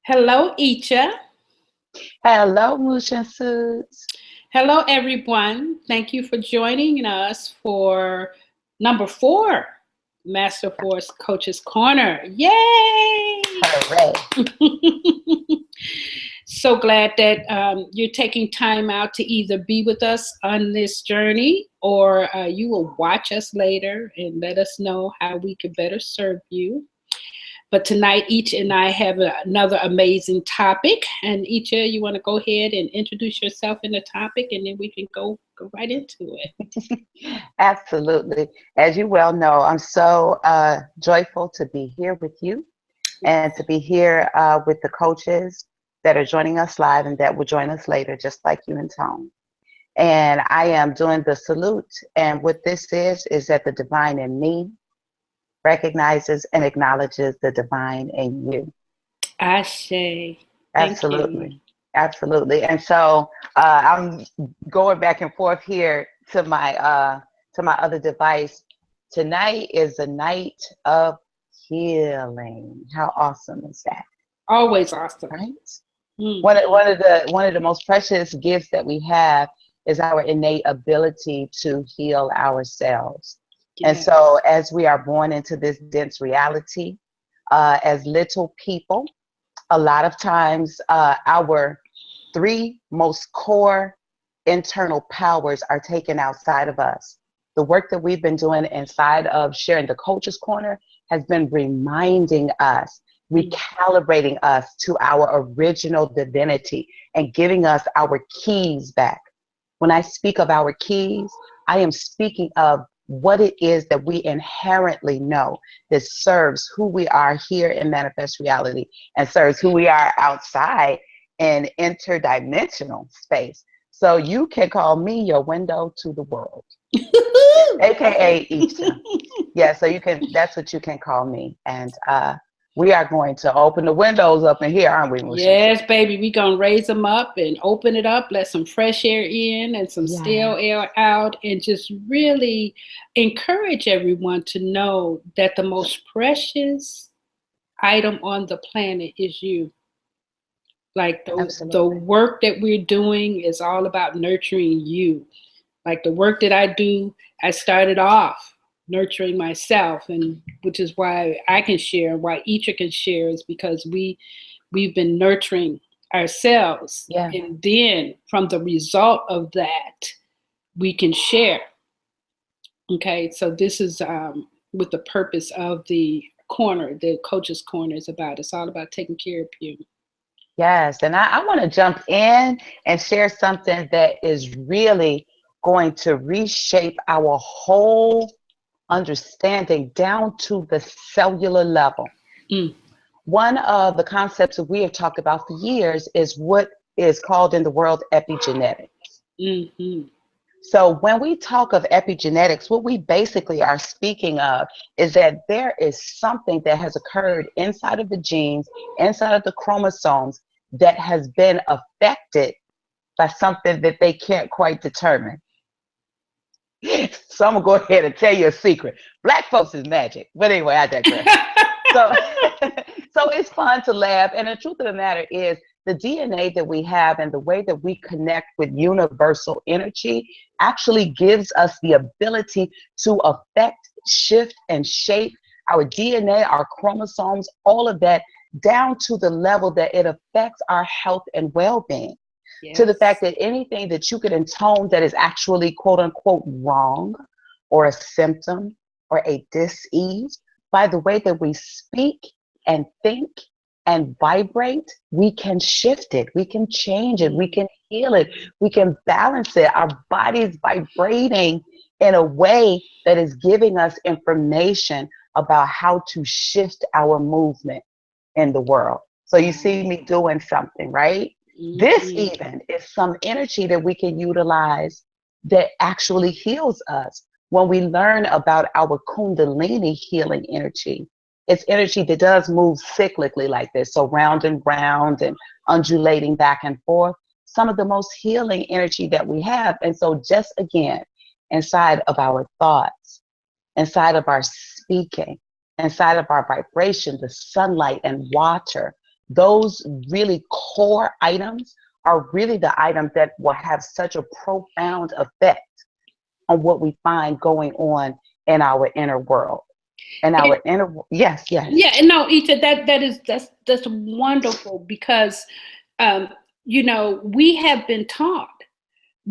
Hello, Iccha. Hello, Shemsu-t. Hello, everyone. Thank you for joining us for number 4, Master Force Coaches Corner. Yay! Hooray. So glad that you're taking time out to either be with us on this journey or you will watch us later and let us know how we could better serve you. But tonight, Iccha and I have another amazing topic. And Iccha, you want to go ahead and introduce yourself in the topic, and then we can go right into it. Absolutely. As you well know, I'm so joyful to be here with you and to be here with the coaches that are joining us live and that will join us later, just like you and Tone. And I am doing the salute. And what this is that the divine in me recognizes and acknowledges the divine in you. Ashe. Thank you. Absolutely. Absolutely. And so I'm going back and forth here to my other device. Tonight is a night of healing. How awesome is that? Always awesome. Right? Mm. One of the most precious gifts that we have is our innate ability to heal ourselves. And Yes. so as we are born into this dense reality, as little people, a lot of times our three most core internal powers are taken outside of us. The work that we've been doing inside of sharing the Coach's Corner has been reminding us, recalibrating us to our original divinity and giving us our keys back. When I speak of our keys, I am speaking of what it is that we inherently know that serves who we are here in manifest reality and serves who we are outside in interdimensional space. So you can call me your window to the world, aka Iccha. Yeah, so you can, that's what you can call me. And we are going to open the windows up in here, aren't we, Musha? Yes, baby, we gonna raise them up and open it up, let some fresh air in and some stale air out, and just really encourage everyone to know that the most precious item on the planet is you. Like the Absolutely. work that we're doing is all about nurturing you. Like the work that I do, I started off nurturing myself, and which is why I can share, why each can share, is because we've been nurturing ourselves, Yeah. and then from the result of that, we can share. Okay, so this is what the purpose of the corner, the coach's corner, is about. It's all about taking care of you. Yes, and I want to jump in and share something that is really going to reshape our whole understanding down to the cellular level. Mm. One of the concepts that we have talked about for years is what is called in the world epigenetics. Mm-hmm. So when we talk of epigenetics, what we basically are speaking of is that there is something that has occurred inside of the genes, inside of the chromosomes, that has been affected by something that they can't quite determine. So I'm gonna go ahead and tell you a secret. Black folks is magic. But anyway, I digress. So, so it's fun to laugh. And the truth of the matter is the DNA that we have and the way that we connect with universal energy actually gives us the ability to affect, shift, and shape our DNA, our chromosomes, all of that down to the level that it affects our health and well-being. To the Yes. fact that anything that you could intone that is actually quote unquote wrong or a symptom or a dis-ease, by the way that we speak and think and vibrate, we can shift it, we can change it, we can heal it, we can balance it. Our body is vibrating in a way that is giving us information about how to shift our movement in the world. So you see me doing something, right? This Mm-hmm. even is some energy that we can utilize that actually heals us when we learn about our Kundalini healing energy. It's energy that does move cyclically like this, so round and round and undulating back and forth. Some of the most healing energy that we have. And so just again, inside of our thoughts, inside of our speaking, inside of our vibration, the sunlight and water, those really core items are really the items that will have such a profound effect on what we find going on in our inner world. And our inner, yes, yes. Yeah, no, Iccha, that's wonderful because you know, we have been taught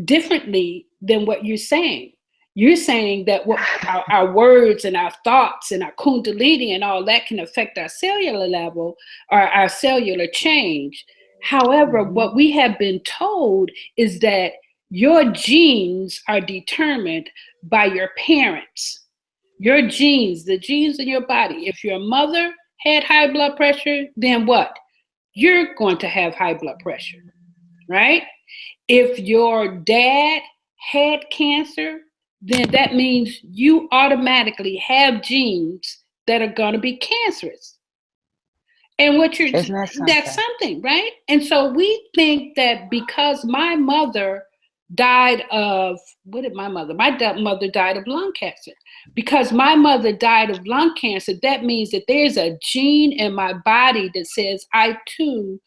differently than what you're saying. You're saying that what our words and our thoughts and our kundalini and all that can affect our cellular level or our cellular change. However, what we have been told is that your genes are determined by your parents. Your genes, the genes in your body. If your mother had high blood pressure, then what? You're going to have high blood pressure, right? If your dad had cancer, then that means you automatically have genes that are going to be cancerous. And Isn't that something? that's something, right? And so we think that because my mother died of, what did my mother? My mother died of lung cancer. Because my mother died of lung cancer, that means that there's a gene in my body that says I too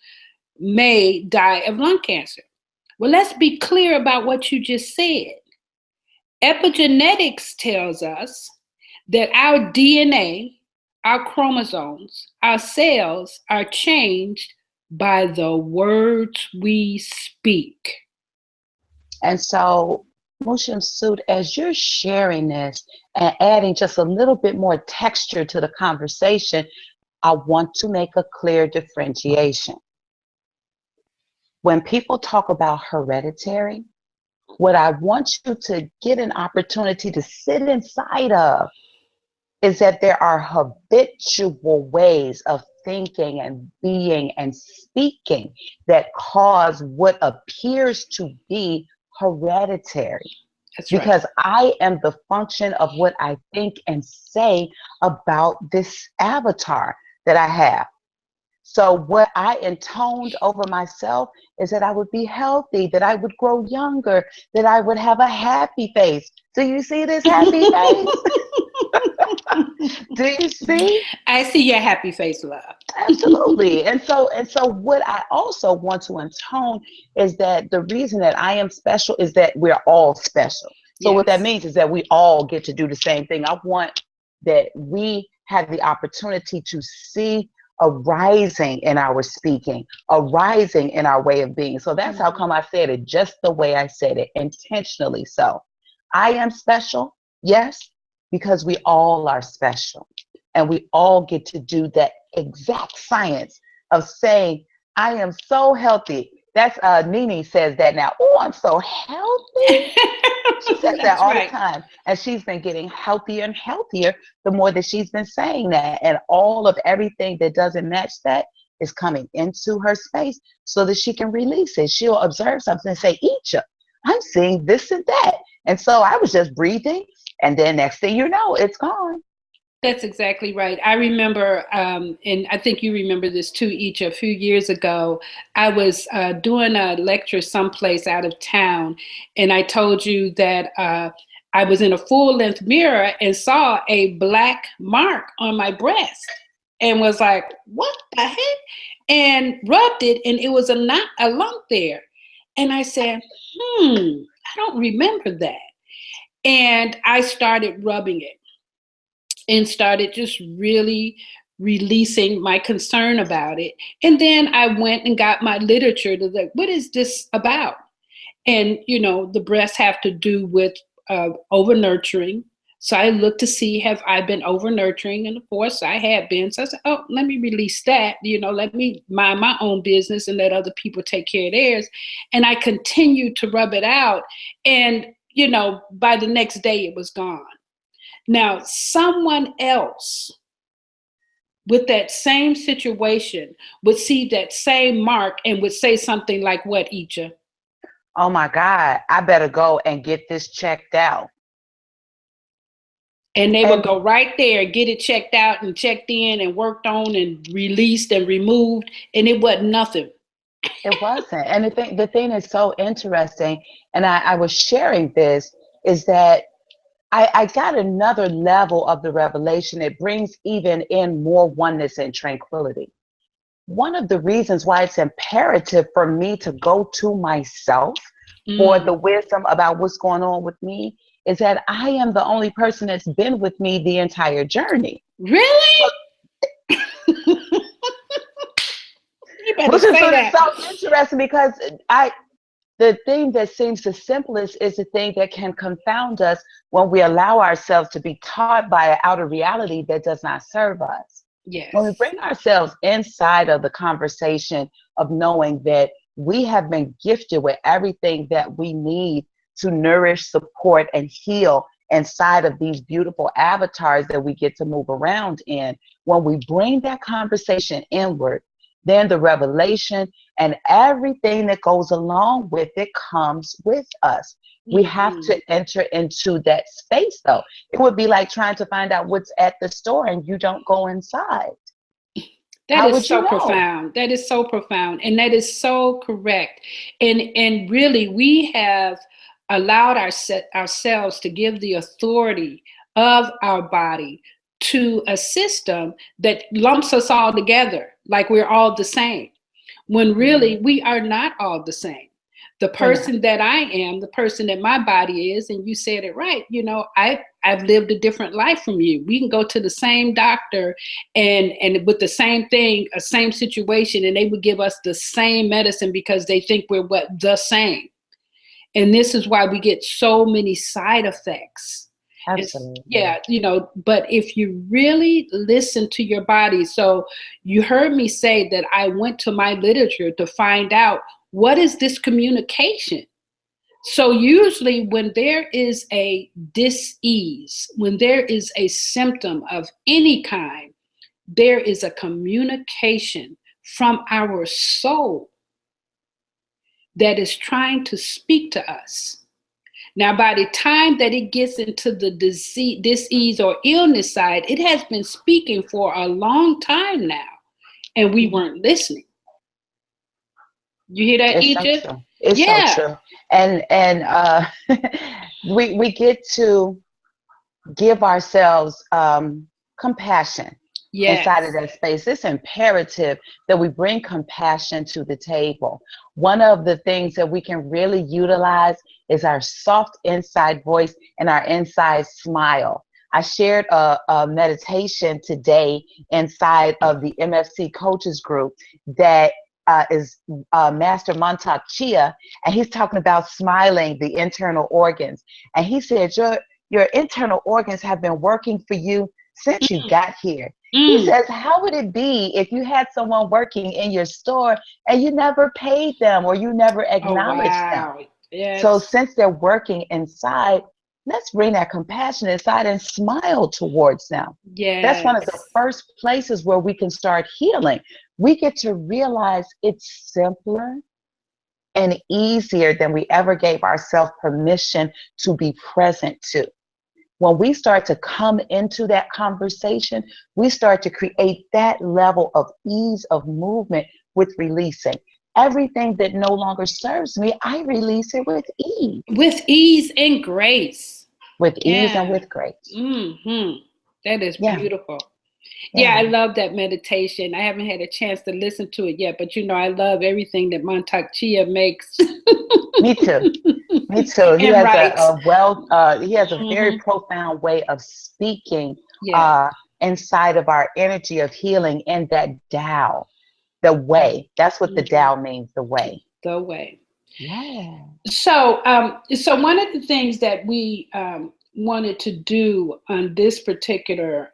may die of lung cancer. Well, let's be clear about what you just said. Epigenetics tells us that our DNA, our chromosomes, our cells are changed by the words we speak. And so, Shemsu-t, as you're sharing this and adding just a little bit more texture to the conversation, I want to make a clear differentiation. When people talk about hereditary, what I want you to get an opportunity to sit inside of is that there are habitual ways of thinking and being and speaking that cause what appears to be hereditary. That's because right. I am the function of what I think and say about this avatar that I have. So what I intoned over myself is that I would be healthy, that I would grow younger, that I would have a happy face. Do you see this happy face? Do you see? I see your happy face, love. Absolutely. And so what I also want to intone is that the reason that I am special is that we're all special. So what that means is that we all get to do the same thing. I want that we have the opportunity to see a rising in our speaking, a rising in our way of being. So that's how come I said it just the way I said it, intentionally so. I am special, yes, because we all are special. And we all get to do that exact science of saying, I am so healthy. That's Nene says that now. Oh, I'm so healthy. She says that all the time. And she's been getting healthier and healthier the more that she's been saying that. And all of everything that doesn't match that is coming into her space so that she can release it. She'll observe something and say, Iccha, I'm seeing this and that. And so I was just breathing. And then next thing you know, it's gone. That's exactly right. I remember, and I think you remember this too, Iccha, a few years ago, I was doing a lecture someplace out of town, and I told you that I was in a full-length mirror and saw a black mark on my breast and was like, what the heck? And rubbed it, and it was a lump there. And I said, I don't remember that. And I started rubbing it and started just really releasing my concern about it. And then I went and got my literature to like, what is this about? And, you know, the breasts have to do with over nurturing. So I looked to see, have I been over nurturing? And of course I had been. So I said, oh, let me release that. You know, let me mind my own business and let other people take care of theirs. And I continued to rub it out. And, you know, by the next day it was gone. Now, someone else with that same situation would see that same mark and would say something like what, Iccha? Oh my God, I better go and get this checked out. And they would go right there, get it checked out and checked in and worked on and released and removed, and it wasn't nothing. It wasn't. And the thing is so interesting, and I was sharing this, is that I got another level of the revelation. It brings even in more oneness and tranquility. one of the reasons why it's imperative for me to go to myself for the wisdom about what's going on with me is that I am the only person that's been with me the entire journey. Really? You better Which is say that. so interesting because the thing that seems the simplest is the thing that can confound us when we allow ourselves to be taught by an outer reality that does not serve us. Yes. When we bring ourselves inside of the conversation of knowing that we have been gifted with everything that we need to nourish, support, and heal inside of these beautiful avatars that we get to move around in, when we bring that conversation inward, then the revelation and everything that goes along with it comes with us. We have to enter into that space, though. It would be like trying to find out what's at the store and you don't go inside. That is so profound. That is so profound. And that is so correct. And really, we have allowed ourselves to give the authority of our body to a system that lumps us all together like we're all the same, when really we are not all the same. The person that I am, the person that my body is, and you said it right, you know, I've lived a different life from you. We can go to the same doctor and with the same thing, a same situation, and they would give us the same medicine because they think we're the same. And this is why we get so many side effects. Absolutely. Yeah, you know, but if you really listen to your body, so you heard me say that I went to my literature to find out what is this communication. So usually when there is a dis-ease, when there is a symptom of any kind, there is a communication from our soul that is trying to speak to us. Now, by the time that it gets into the dis-ease or illness side, it has been speaking for a long time now, and we weren't listening. You hear that, Iccha? So true. It's so true. And we get to give ourselves compassion inside of that space. It's imperative that we bring compassion to the table. One of the things that we can really utilize is our soft inside voice and our inside smile. I shared a meditation today inside of the MFC coaches group that is Master Montauk Chia, and he's talking about smiling the internal organs. And he said, your internal organs have been working for you since you got here. He says, how would it be if you had someone working in your store and you never paid them or you never acknowledged them? Yes. So since they're working inside, let's bring that compassion inside and smile towards them. Yes. That's one of the first places where we can start healing. We get to realize it's simpler and easier than we ever gave ourselves permission to be present to. When we start to come into that conversation, we start to create that level of ease of movement with releasing. Everything that no longer serves me, I release it with ease. With ease and grace. With ease and with grace. That is beautiful. Yeah, I love that meditation. I haven't had a chance to listen to it yet, but you know, I love everything that Montauk Chia makes. Me too. Me too. He has he has a very profound way of speaking inside of our energy of healing and that Tao, the way. That's what the Tao means, the way. The way. Yeah. So, so one of the things that we wanted to do on this particular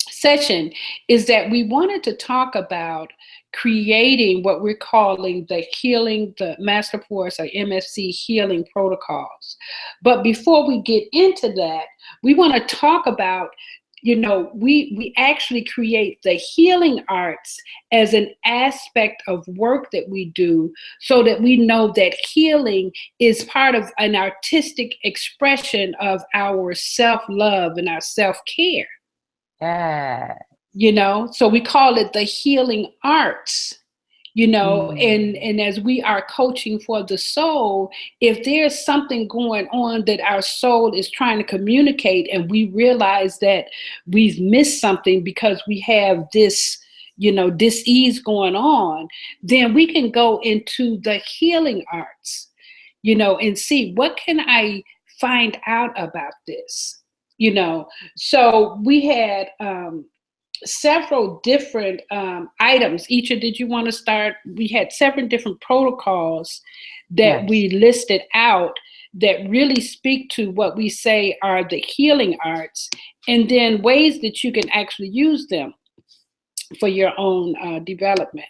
session is that we wanted to talk about creating what we're calling the Master Force or MFC healing protocols. But before we get into that, we want to talk about, you know, we actually create the healing arts as an aspect of work that we do so that we know that healing is part of an artistic expression of our self-love and our self-care. Yeah. You know, so we call it the healing arts, you know, and as we are coaching for the soul, if there's something going on that our soul is trying to communicate and we realize that we've missed something because we have this, dis-ease going on, then we can go into the healing arts, and see what can I find out about this. So we had several different items. Iccha, did you want to start? We had several different protocols that Yes. we listed out that really speak to what we say are the healing arts, and then ways that you can actually use them for your own development.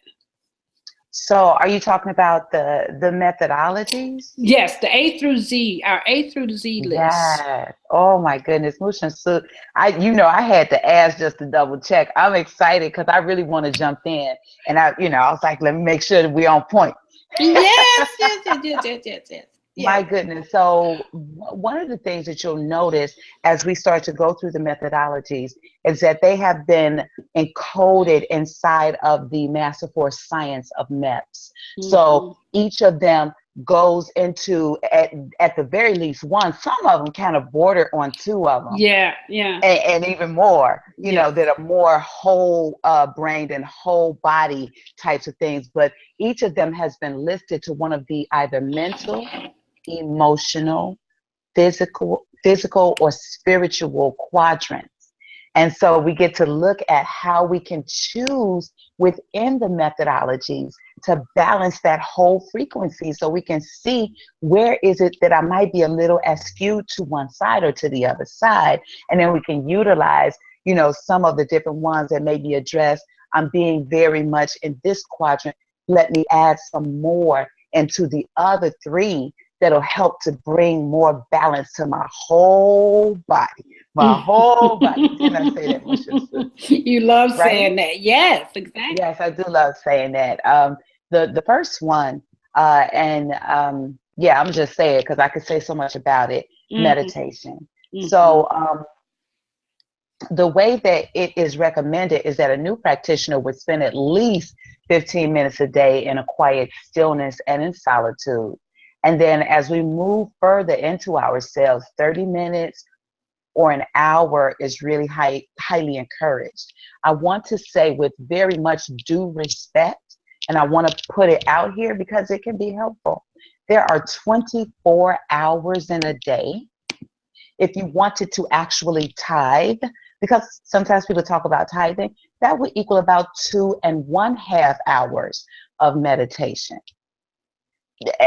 So are you talking about the methodologies? Yes, the A through Z, our A through Z list. Yeah. Oh my goodness, Shemsu-t. I had to ask just to double check. I'm excited because I really want to jump in, and I was like, let me make sure that we're on point. Yes, yes. My goodness. So one of the things that you'll notice as we start to go through the methodologies is that they have been encoded inside of the Master Force Science of MEPS. Mm-hmm. So each of them goes into at the very least one. Some of them kind of border on two of them. Yeah. And even more, that are more whole brained and whole body types of things. But each of them has been listed to one of the either mental, emotional, physical, or spiritual quadrants. And so we get to look at how we can choose within the methodologies to balance that whole frequency, so we can see where is it that I might be a little skewed to one side or to the other side. And then we can utilize, some of the different ones that may be addressed. I'm being very much in this quadrant. Let me add some more into the other three that'll help to bring more balance to my whole body. My whole body. Can I say that, Shemsu-t? You love Right? saying that. Yes, exactly. Yes, I do love saying that. The first one, I'm just saying it because I could say so much about it. Meditation. So the way that it is recommended is that a new practitioner would spend at least 15 minutes a day in a quiet stillness and in solitude. And then as we move further into ourselves, 30 minutes or an hour is really highly encouraged. I want to say, with very much due respect, and I want to put it out here because it can be helpful, there are 24 hours in a day. If you wanted to actually tithe, because sometimes people talk about tithing, that would equal about 2.5 hours of meditation.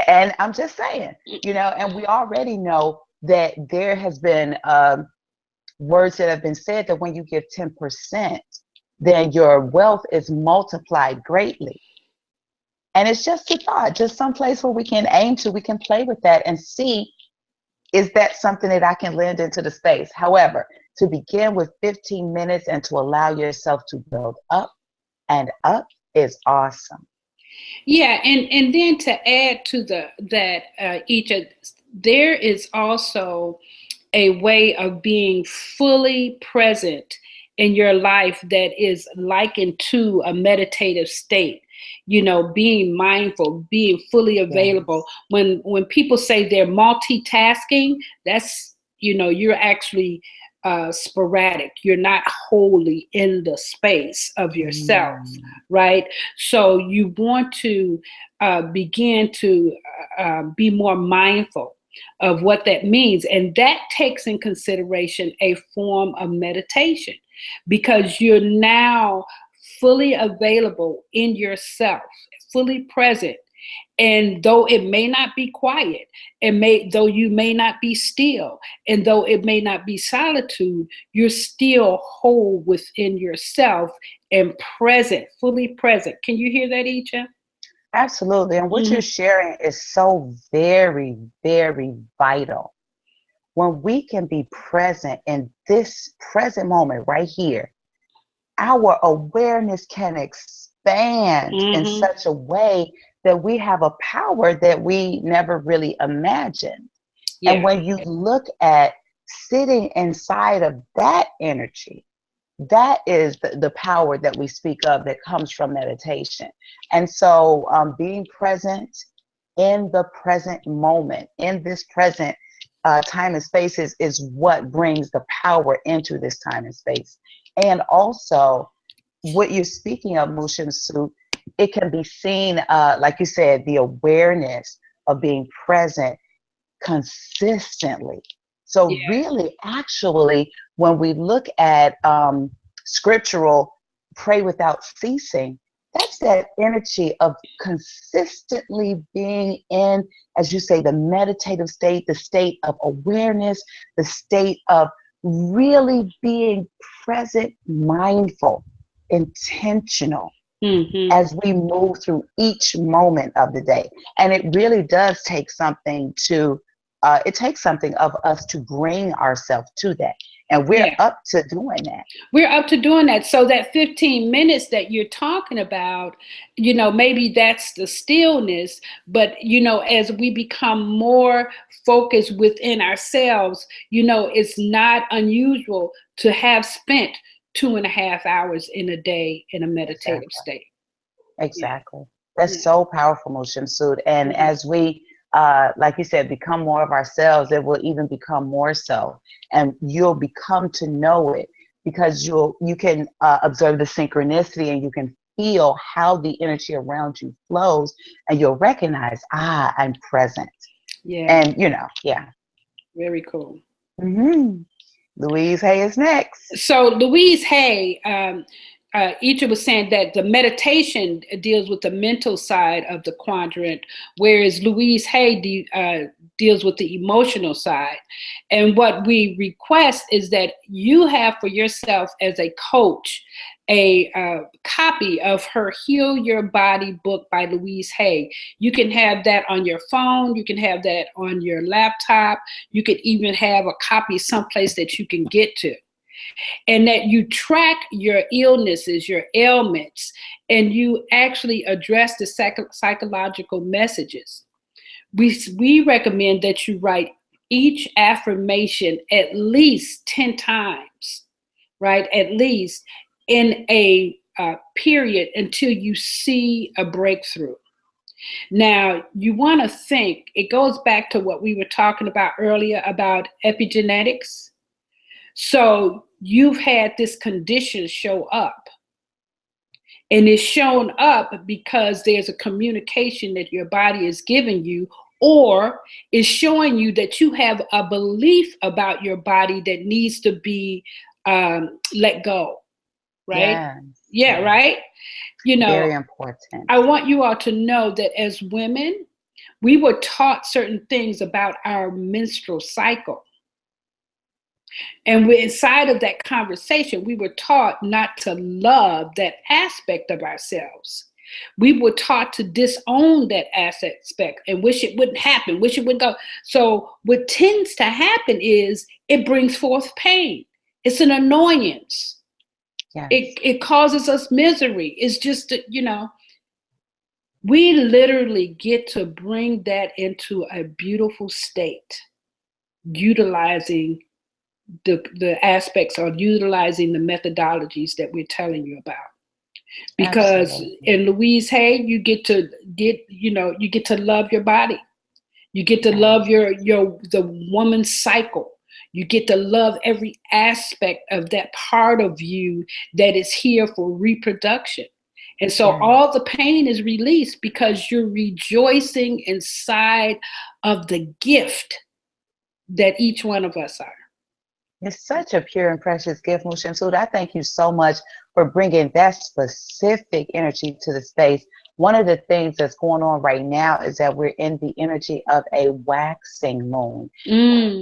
And I'm just saying, and we already know that there has been words that have been said that when you give 10%, then your wealth is multiplied greatly. And it's just a thought, just some place where we can aim to, we can play with that and see, is that something that I can lend into the space? However, to begin with 15 minutes and to allow yourself to build up and up is awesome. Yeah, and then to add to each of, there is also a way of being fully present in your life that is likened to a meditative state. Being mindful, being fully available. Yes. When people say they're multitasking, that's you're actually sporadic. You're not wholly in the space of yourself, right? So you want to begin to be more mindful of what that means. And that takes in consideration a form of meditation, because you're now fully available in yourself, fully present. And though it may not be quiet, though you may not be still, and though it may not be solitude, you're still whole within yourself and present, fully present. Can you hear that, Iccha? Absolutely. And what you're sharing is so very, very vital. When we can be present in this present moment right here, our awareness can expand in such a way that we have a power that we never really imagined. Yeah. And when you look at sitting inside of that energy, that is the power that we speak of that comes from meditation. And so being present in the present moment, in this present time and space is what brings the power into this time and space. And also what you're speaking of, Shemsu, it can be seen, like you said, the awareness of being present consistently. So Yeah. really, actually, when we look at scriptural pray without ceasing, that's that energy of consistently being in, as you say, the meditative state, the state of awareness, the state of really being present, mindful, intentional Mm-hmm. as we move through each moment of the day. And it really does take something to, it takes something of us to bring ourselves to that. And we're Yeah. up to doing that. We're up to doing that. So that 15 minutes that you're talking about, maybe that's the stillness, but, as we become more focused within ourselves, it's not unusual to have spent 2.5 hours in a day in a meditative Exactly. state. Exactly. Yeah. That's so powerful, Shemsu. And Mhm. as we, like you said, become more of ourselves, it will even become more so. And you'll become to know it because you can observe the synchronicity and you can feel how the energy around you flows and you'll recognize, I'm present. Yeah. And, yeah. Very cool. hmm Louise Hay is next. So Louise Hay, Iccha was saying that the meditation deals with the mental side of the quadrant, whereas Louise Hay deals with the emotional side. And what we request is that you have for yourself as a coach a copy of her Heal Your Body book by Louise Hay. You can have that on your phone. You can have that on your laptop. You could even have a copy someplace that you can get to. And that you track your illnesses, your ailments, and you actually address the psychological messages. We recommend that you write each affirmation at least 10 times, right? At least in a period until you see a breakthrough. Now, you want to think, it goes back to what we were talking about earlier about epigenetics. So you've had this condition show up, and it's shown up because there's a communication that your body is giving you, or is showing you that you have a belief about your body that needs to be let go, right? Yes. Yeah, Yes. right? Very important. I want you all to know that as women, we were taught certain things about our menstrual cycle. And we're inside of that conversation, we were taught not to love that aspect of ourselves. We were taught to disown that aspect and wish it wouldn't happen, wish it wouldn't go. So what tends to happen is it brings forth pain. It's an annoyance. Yes. It causes us misery. It's just, we literally get to bring that into a beautiful state, utilizing the aspects or utilizing the methodologies that we're telling you about. Because Absolutely. in Louise Hay, you get to love your body. You get to love the woman's cycle. You get to love every aspect of that part of you that is here for reproduction. And so all the pain is released because you're rejoicing inside of the gift that each one of us are. It's such a pure and precious gift, Shemsu. I thank you so much for bringing that specific energy to the space. One of the things that's going on right now is that we're in the energy of a waxing moon.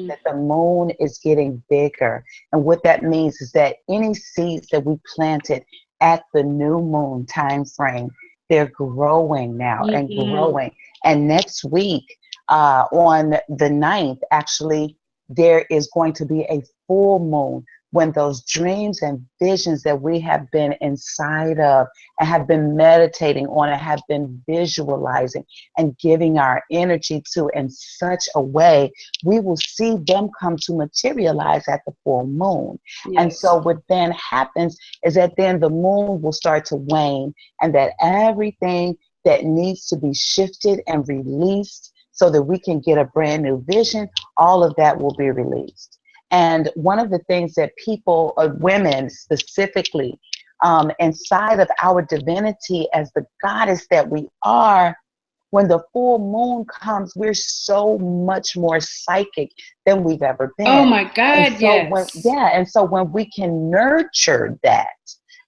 That the moon is getting bigger. And what that means is that any seeds that we planted at the new moon time frame, they're growing now and growing. And next week, on the 9th, actually, there is going to be a full moon when those dreams and visions that we have been inside of and have been meditating on and have been visualizing and giving our energy to in such a way, we will see them come to materialize at the full moon. Yes. And so what then happens is that then the moon will start to wane and that everything that needs to be shifted and released so that we can get a brand new vision, all of that will be released. And one of the things that people, women specifically, inside of our divinity as the goddess that we are. When the full moon comes, we're so much more psychic than we've ever Oh been. my And God, so yes. and so when we can nurture that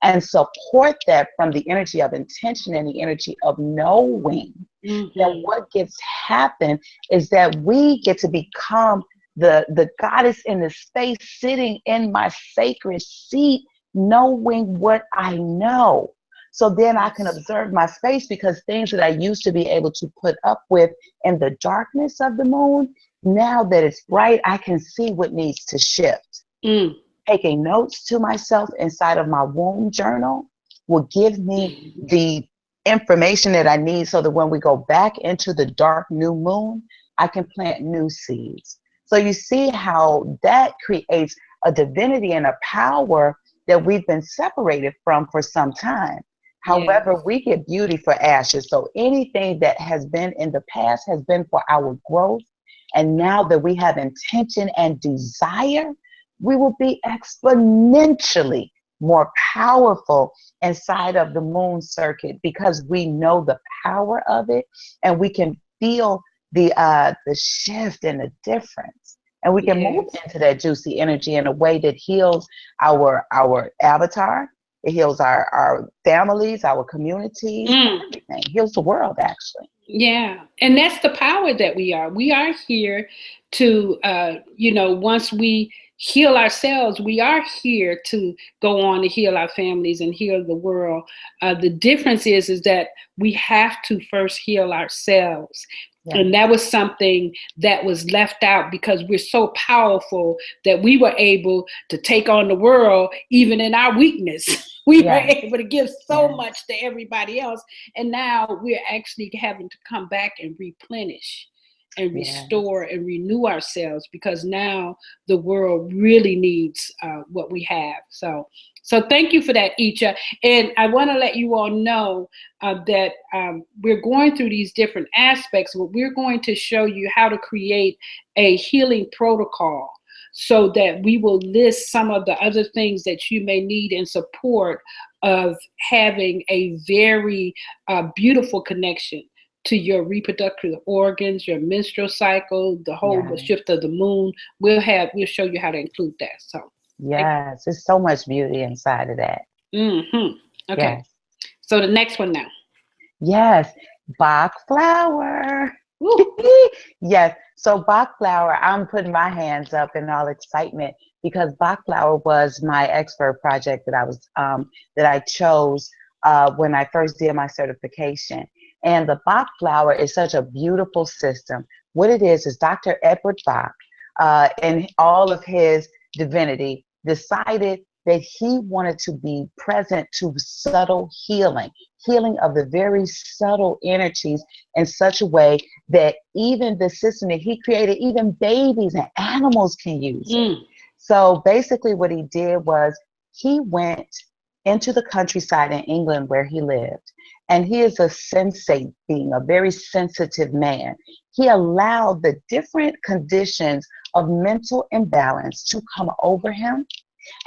and support that from the energy of intention and the energy of knowing, then what gets happen is that we get to become the goddess in the space, sitting in my sacred seat, knowing what I know. So then I can observe my space, because things that I used to be able to put up with in the darkness of the moon, now that it's bright, I can see what needs to shift. Taking notes to myself inside of my womb journal will give me the information that I need, so that when we go back into the dark new moon, I can plant new seeds. So you see how that creates a divinity and a power that we've been separated from for some time. However, we get beauty for ashes. So anything that has been in the past has been for our growth. And now that we have intention and desire, we will be exponentially more powerful inside of the moon circuit, because we know the power of it, and we can feel the shift and the difference. And we can move into that juicy energy in a way that heals our avatar. It heals our families, our communities, everything. Heals the world, actually. Yeah. And that's the power that we are. We are here to, once we heal ourselves, we are here to go on to heal our families and heal the world. The difference is that we have to first heal ourselves. Yeah. And that was something that was left out, because we're so powerful that we were able to take on the world even in our weakness. We were able to give so much to everybody else. And now we're actually having to come back and replenish and restore and renew ourselves, because now the world really needs what we have. So thank you for that, Iccha. And I want to let you all know that we're going through these different aspects, but we're going to show you how to create a healing protocol, so that we will list some of the other things that you may need in support of having a very beautiful connection to your reproductive organs, your menstrual cycle, the whole shift of the moon. We'll show you how to include that. So yes, there's so much beauty inside of that. Okay. Yes. So the next one now. Yes, Bach Flower. Yes. So Bach Flower, I'm putting my hands up in all excitement, because Bach Flower was my expert project that I chose when I first did my certification. And the Bach Flower is such a beautiful system. What it is Dr. Edward Bach, in all of his divinity, decided that he wanted to be present to subtle healing of the very subtle energies, in such a way that even the system that he created, even babies and animals can use it. So basically what he did was he went into the countryside in England where he lived. And he is a sensate being, a very sensitive man. He allowed the different conditions of mental imbalance to come over him.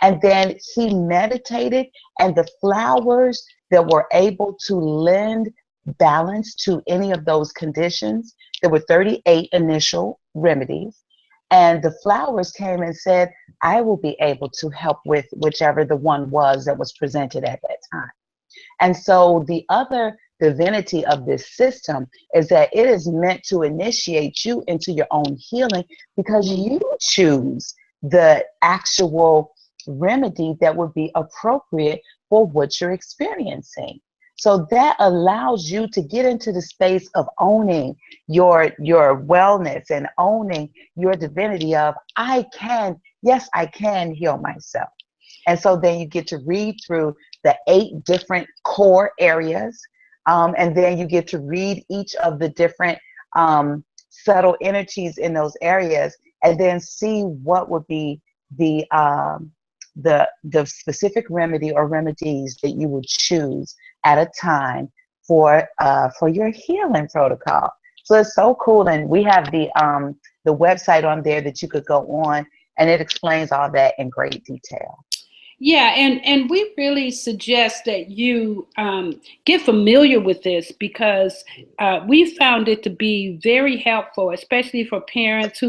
And then he meditated, and the flowers that were able to lend balance to any of those conditions, there were 38 initial remedies. And the flowers came and said, I will be able to help with whichever the one was that was presented at that time. And so the other divinity of this system is that it is meant to initiate you into your own healing, because you choose the actual remedy that would be appropriate for what you're experiencing. So that allows you to get into the space of owning your wellness and owning your divinity of, I can heal myself. And so then you get to read through the 8 different core areas. And then you get to read each of the different subtle energies in those areas, and then see what would be the specific remedy or remedies that you would choose at a time for your healing protocol. So it's so cool. And we have the website on there that you could go on, and it explains all that in great detail. Yeah, and we really suggest that you get familiar with this because we found it to be very helpful, especially for parents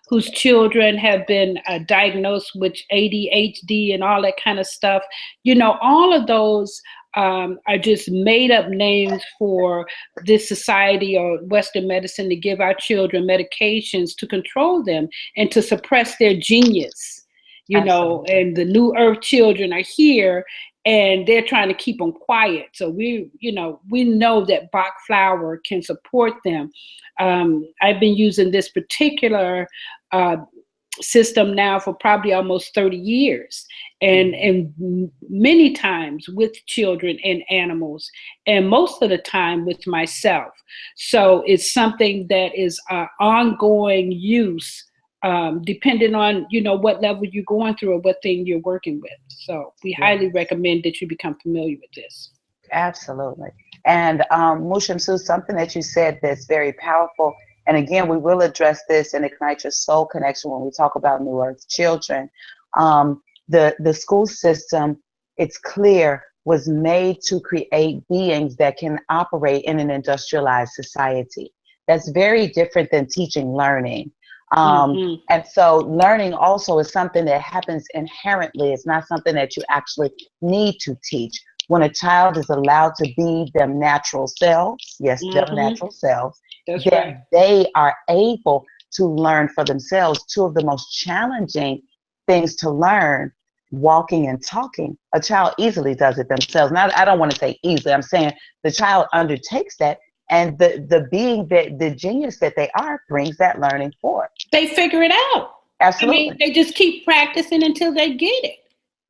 whose children have been diagnosed with ADHD and all that kind of stuff. You know, all of those are just made up names for this society or Western medicine to give our children medications to control them and to suppress their genius. You know, Absolutely. and the new earth children are here and they're trying to keep them quiet. So we know that Bach Flower can support them. I've been using this particular system now for probably almost 30 years and many times with children and animals and most of the time with myself. So it's something that is ongoing use depending on what level you're going through or what thing you're working with. So we highly recommend that you become familiar with this. Absolutely. And Shemsu, something that you said that's very powerful, and again, we will address this in Ignite Your Soul Connection when we talk about New Earth children. The school system, it's clear, was made to create beings that can operate in an industrialized society. That's very different than teaching learning. And so learning also is something that happens inherently. It's not something that you actually need to teach. When a child is allowed to be them natural selves, yes, them natural selves, That's then right. they are able to learn for themselves. Two of the most challenging things to learn, walking and talking. A child easily does it themselves. Now, I don't want to say easily. I'm saying the child undertakes that, and the being that the genius that they are brings that learning forth. They figure it out. Absolutely. I mean, they just keep practicing until they get it.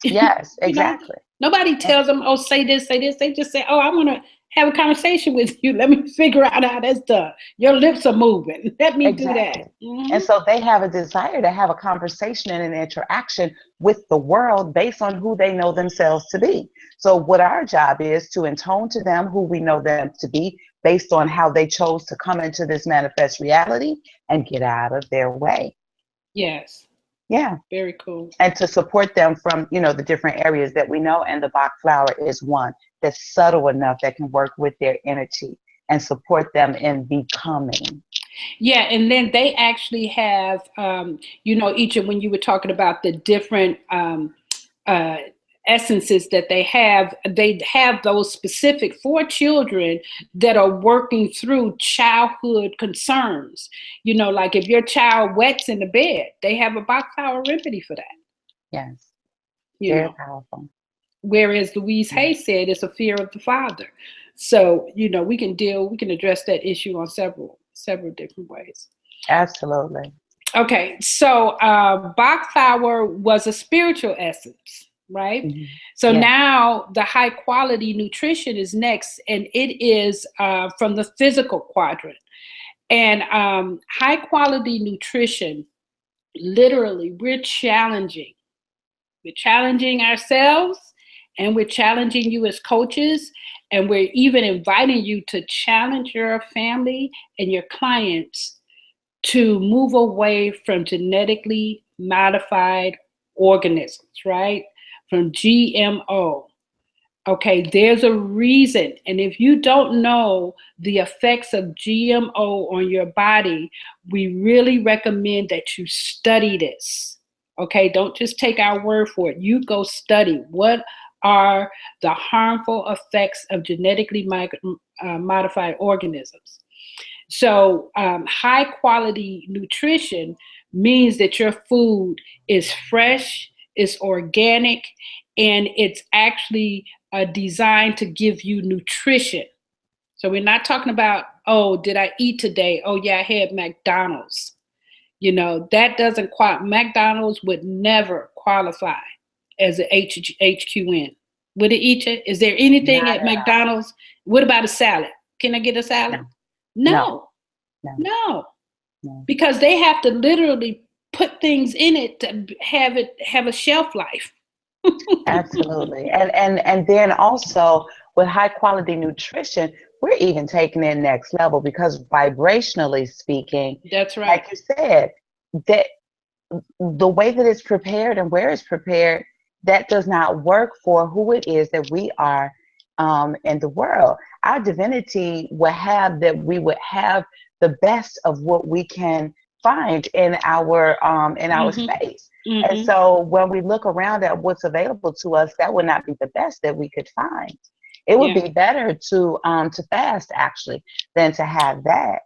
Yes, exactly. Nobody tells them, oh, say this, say this. They just say, oh, I want to have a conversation with you. Let me figure out how that's done. Your lips are moving. Let me do that. And so they have a desire to have a conversation and an interaction with the world based on who they know themselves to be. So what our job is to intone to them who we know them to be based on how they chose to come into this manifest reality and get out of their way. Yes. Yeah. Very cool. And to support them from, the different areas that we know. And the Bach Flower is one that's subtle enough that can work with their energy and support them in becoming. Yeah, and then they actually have, Iccha, when you were talking about the different essences that they have those specific for children that are working through childhood concerns. Like if your child wets in the bed, they have a Bach Flower remedy for that. Yes, very powerful. Whereas Louise Hay said it's a fear of the father. So, we can address that issue on several different ways. Absolutely. Okay, so Bach Flower was a spiritual essence, right? So now the high quality nutrition is next, and it is from the physical quadrant. And high quality nutrition, literally, we're challenging. We're challenging ourselves, and we're challenging you as coaches, and we're even inviting you to challenge your family and your clients to move away from genetically modified organisms, right? From GMO. Okay, there's a reason. And if you don't know the effects of GMO on your body, we really recommend that you study this. Okay, don't just take our word for it. You go study what are the harmful effects of genetically modified organisms. So high quality nutrition means that your food is fresh, it's organic, and it's actually designed to give you nutrition. So we're not talking about, oh, did I eat today? Oh, yeah, I had McDonald's. That doesn't qualify. McDonald's would never qualify as an HQN. Would it eat you? Is there anything at McDonald's? What about a salad? Can I get a salad? No. Because they have to literally put things in it to have a shelf life. Absolutely. And then also with high quality nutrition, we're even taking it next level because vibrationally speaking, that's right. Like you said, that the way that it's prepared and where it's prepared, that does not work for who it is that we are in the world. Our divinity will have that we would have the best of what we can find in our space. And so when we look around at what's available to us, that would not be the best that we could find. It would be better to fast actually than to have that.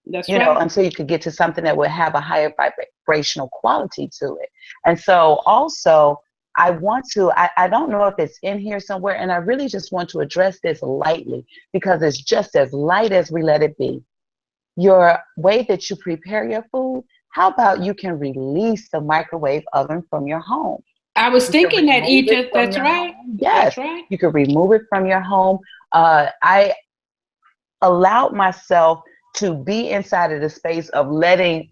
That's you right. know, until you could get to something that would have a higher vibrational quality to it. And so also I don't know if it's in here somewhere, and I really just want to address this lightly because it's just as light as we let it be. Your way that you prepare your food, how about you can release the microwave oven from your home? I was thinking that, Remove it Iccha. from That's your right. home. Yes, That's right. you could remove it from your home. I allowed myself to be inside of the space of letting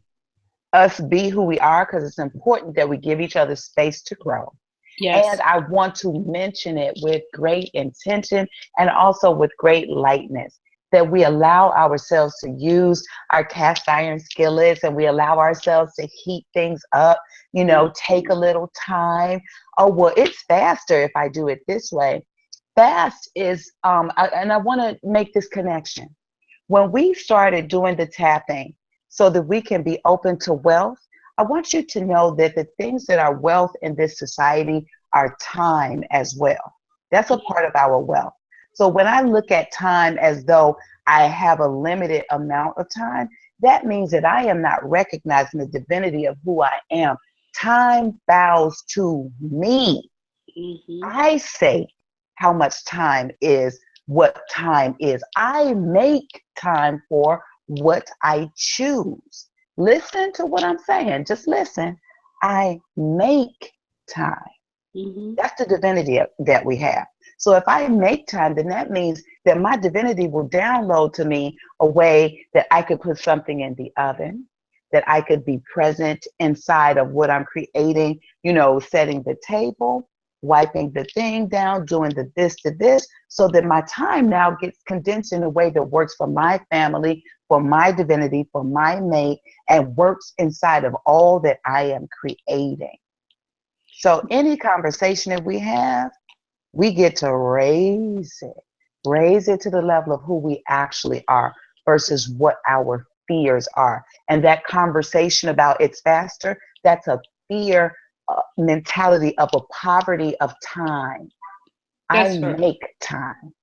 us be who we are, because it's important that we give each other space to grow. Yes. And I want to mention it with great intention and also with great lightness, that we allow ourselves to use our cast iron skillets and we allow ourselves to heat things up, you know, take a little time. Oh, well, it's faster if I do it this way. Fast is, and I want to make this connection. When we started doing the tapping so that we can be open to wealth, I want you to know that the things that are wealth in this society are time as well. That's a part of our wealth. So when I look at time as though I have a limited amount of time, that means that I am not recognizing the divinity of who I am. Time bows to me. I say how much time is what time is. I make time for what I choose. Listen to what I'm saying. Just listen. I make time. That's the divinity that we have. So if I make time, then that means that my divinity will download to me a way that I could put something in the oven, that I could be present inside of what I'm creating, you know, setting the table, wiping the thing down, doing the this to this, so that my time now gets condensed in a way that works for my family, for my divinity, for my mate, and works inside of all that I am creating. So any conversation that we have, we get to raise it to the level of who we actually are versus what our fears are. And that conversation about it's faster, that's a fear mentality of a poverty of time. I make time.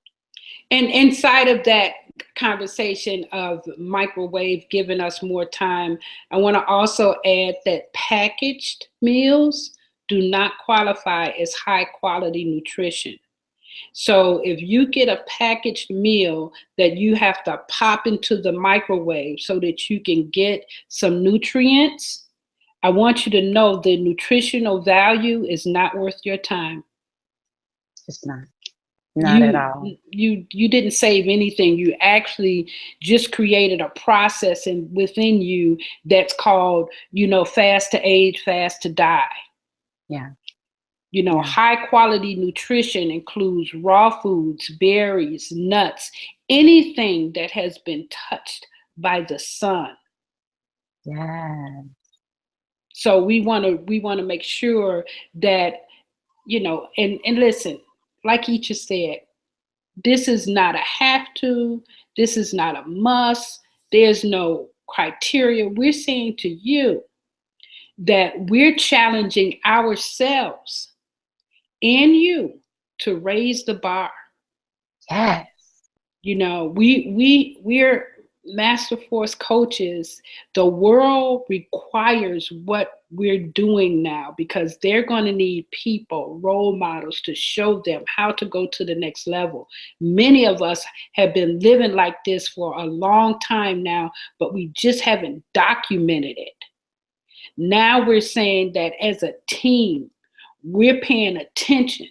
And inside of that conversation of microwave giving us more time, I want to also add that packaged meals do not qualify as high quality nutrition. So if you get a packaged meal that you have to pop into the microwave so that you can get some nutrients, I want you to know the nutritional value is not worth your time. It's not. Not at all. You didn't save anything. You actually just created a process within you that's called, you know, fast to age, fast to die. Yeah. You know, high quality nutrition includes raw foods, berries, nuts, anything that has been touched by the sun. Yeah. So we want to make sure that, you know, and listen, like Iccha said, this is not a have to, this is not a must, there's no criteria. We're saying to you that we're challenging ourselves and you to raise the bar. Yes. You know, we're Master Force coaches. The world requires what we're doing now because they're going to need people, role models to show them how to go to the next level. Many of us have been living like this for a long time now, but we just haven't documented it. Now we're saying that as a team, we're paying attention,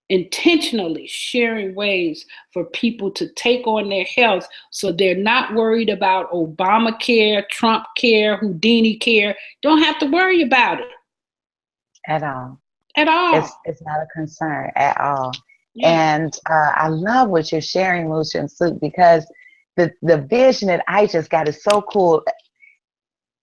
intentionally sharing ways for people to take on their health so they're not worried about Obamacare, Trump care, Houdini care. Don't have to worry about it. At all. At all. It's not a concern at all. Yeah. And I love what you're sharing, Shemsu-t, because the vision that I just got is so cool.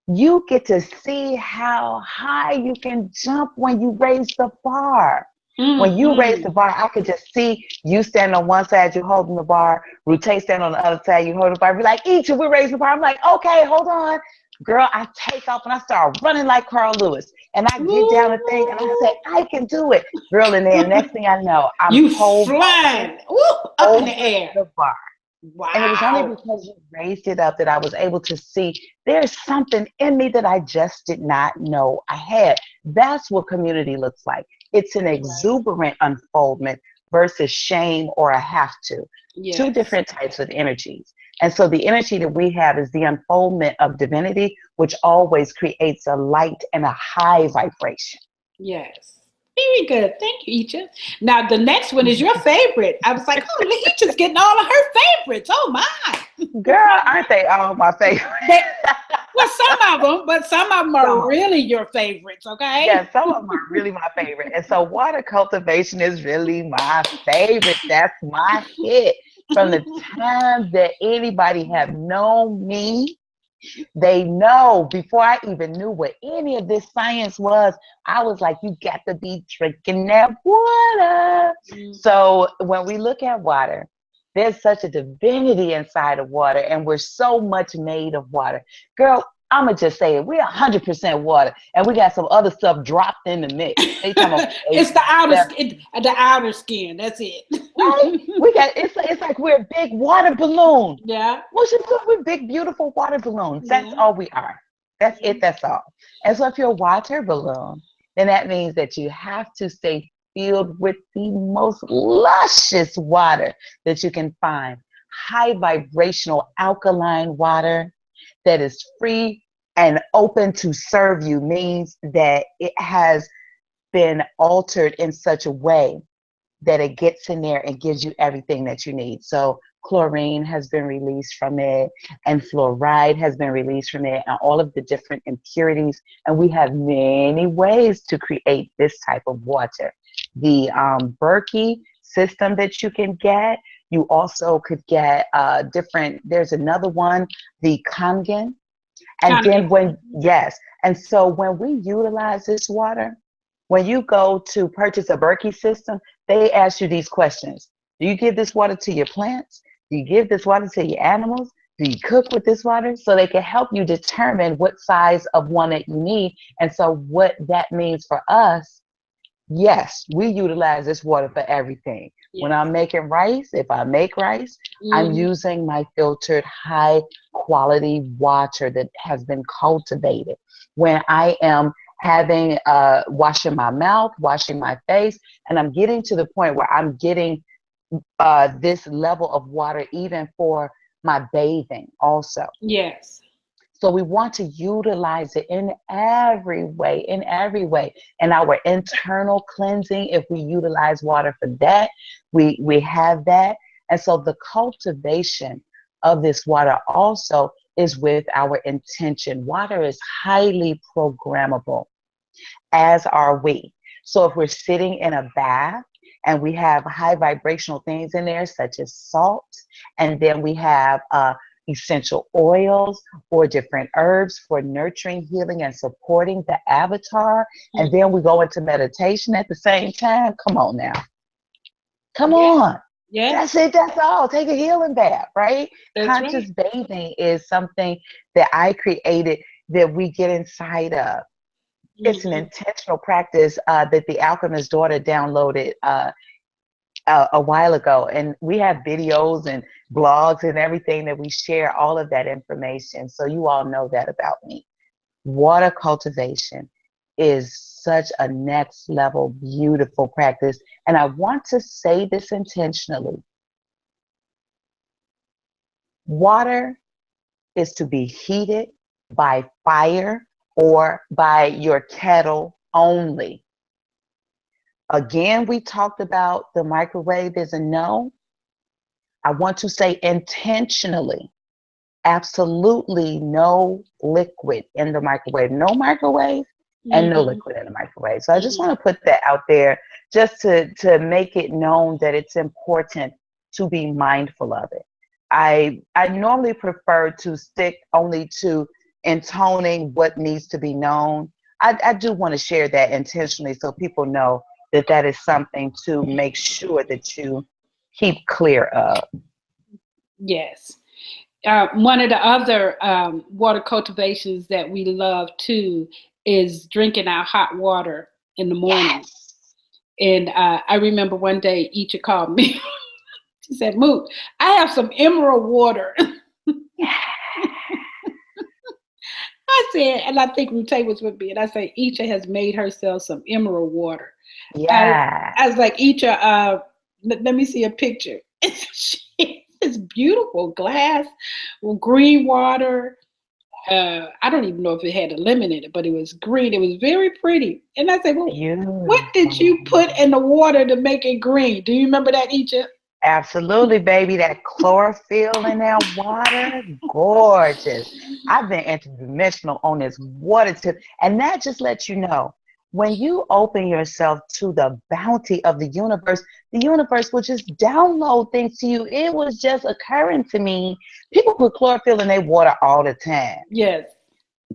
You get to see how high you can jump when you raise the bar. When you raise the Mm-hmm. bar, I could just see you stand on one side, you're holding the bar. Rotate stand on the other side, you hold the bar. Be like, Iccha, we raise the bar. I'm like, okay, hold on. Girl, I take off and I start running like Carl Lewis. And I get down the thing and I say, I can do it. Girl, and then next thing I know, I'm You pole vaulting flying. Ooh, up in the over air. the bar. And it was only Wow. because you raised it up that I was able to see there's something in me that I just did not know I had. That's what community looks like. It's an Right. exuberant unfoldment versus shame or a have to. Two Yes. different types of energies. And so the energy that we have is the unfoldment of divinity, which always creates a light and a high vibration. Yes. Very good. Thank you, Iccha. Now, the next one is your favorite. I was like, oh, Iccha's getting all of her favorites. Oh, my. Girl, aren't they all my favorite? They, well, some of them, but some of them Some are of them. really your favorites, okay? Yeah, some of them are really my favorite. And so water cultivation is really my favorite. That's my hit. From the time that anybody have known me, they know before I even knew what any of this science was, I was like, you got to be drinking that water. Mm. So when we look at water, there's such a divinity inside of water, and we're so much made of water. Girl, I'ma just say it. We're 100% water, and we got some other stuff dropped in the mix. They talking about It's 8, the outer 7, skin, the outer skin. That's it. right? We got it's like we're a big water balloon. Yeah. Most of the time, we're big, beautiful water balloons. That's Yeah. all we are. That's Yeah. it. That's all. And so if you're a water balloon, then that means that you have to stay filled with the most luscious water that you can find. High vibrational alkaline water that is free and open to serve you means that it has been altered in such a way that it gets in there and gives you everything that you need. So chlorine has been released from it, and fluoride has been released from it, and all of the different impurities. And we have many ways to create this type of water. The Berkey system that you can get, you also could get different, there's another one, the Kangen. And Kind of. then yes, and so when we utilize this water, when you go to purchase a Berkey system, they ask you these questions. Do you give this water to your plants? Do you give this water to your animals? Do you cook with this water? So they can help you determine what size of one that you need. And so what that means for us, yes, we utilize this water for everything. When Yes. I'm making rice, if I make rice, I'm Mm. using my filtered high quality water that has been cultivated. When I am having washing my mouth, washing my face, and I'm getting to the point where I'm getting this level of water even for my bathing also. Yes. So we want to utilize it in every way, in every way. And our internal cleansing, if we utilize water for that, we have that. And so the cultivation of this water also is with our intention. Water is highly programmable, as are we. So if we're sitting in a bath and we have high vibrational things in there, such as salt, and then we have essential oils or different herbs for nurturing, healing, and supporting the avatar, and Mm. then we go into meditation at the same time, come on now. Come Yeah. on. That's Yes. it. That's all. Take a healing bath, right? That's Conscious right. bathing is something that I created that we get inside of. It's an Hmm. intentional practice that the alchemist's daughter downloaded a while ago, and we have videos and blogs and everything that we share all of that information, so you all know that about me. Water cultivation is such a next level beautiful practice, and I want to say this intentionally. Water is to be heated by fire or by your kettle only. Again, we talked about the microwave is a no. I want to say intentionally, absolutely no liquid in the microwave. No microwave and no Hmm. liquid in the microwave. So I just Hmm. want to put that out there just to make it known that it's important to be mindful of it. I normally prefer to stick only to intoning what needs to be known. I do want to share that intentionally so people know that is something to make sure that you keep clear of. Yes. One of the other water cultivations that we love too is drinking our hot water in the morning. Yes. And I remember one day Iccha called me. She said, Moot, I have some emerald water. I said, and I think Rute was with me, and I said, Iccha has made herself some emerald water. Yeah. I was like, Iccha, let me see a picture. It's beautiful glass, green water. I don't even know if it had a lemon in it, but it was green. It was very pretty. And I said, well, what did you put in the water to make it green? Do you remember that, Iccha? Absolutely, baby. That chlorophyll in that water, gorgeous. I've been interdimensional on this water tip. And that just lets you know, when you open yourself to the bounty of the universe will just download things to you. It was just occurring to me. People put chlorophyll in their water all the time. Yes.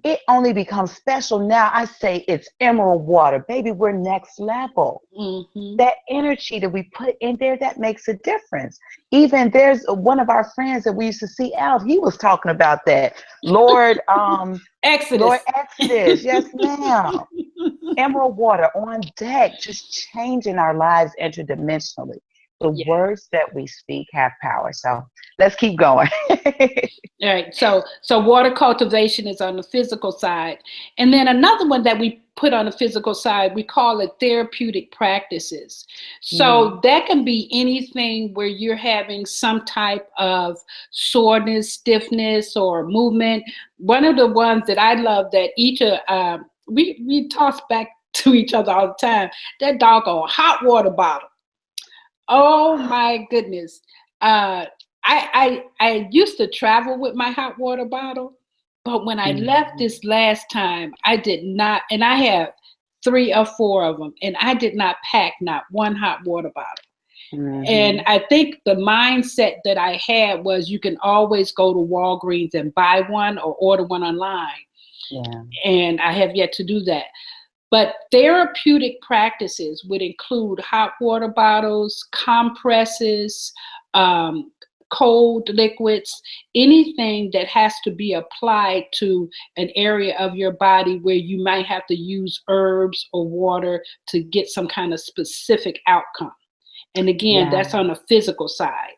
It only becomes special now. I say it's emerald water. Baby, we're next level. Mm-hmm. That energy that we put in there, that makes a difference. Even there's one of our friends that we used to see out. He was talking about that. Lord Exodus. Lord Exodus. Yes, ma'am. Emerald water on deck, just changing our lives interdimensionally. The words that we speak have power. So let's keep going. All right. So water cultivation is on the physical side. And then another one that we put on the physical side, we call it therapeutic practices. So that can be anything where you're having some type of soreness, stiffness, or movement. One of the ones that I love that Iccha, we toss back to each other all the time, that doggone hot water bottle. Oh my goodness. I used to travel with my hot water bottle, but when I left this last time, I did not, and I have 3 or 4 of them, and I did not pack not one hot water bottle. And I think the mindset that I had was you can always go to Walgreens and buy one or order one online. Yeah. And I have yet to do that. But therapeutic practices would include hot water bottles, compresses, cold liquids, anything that has to be applied to an area of your body where you might have to use herbs or water to get some kind of specific outcome. And again, that's on the physical side.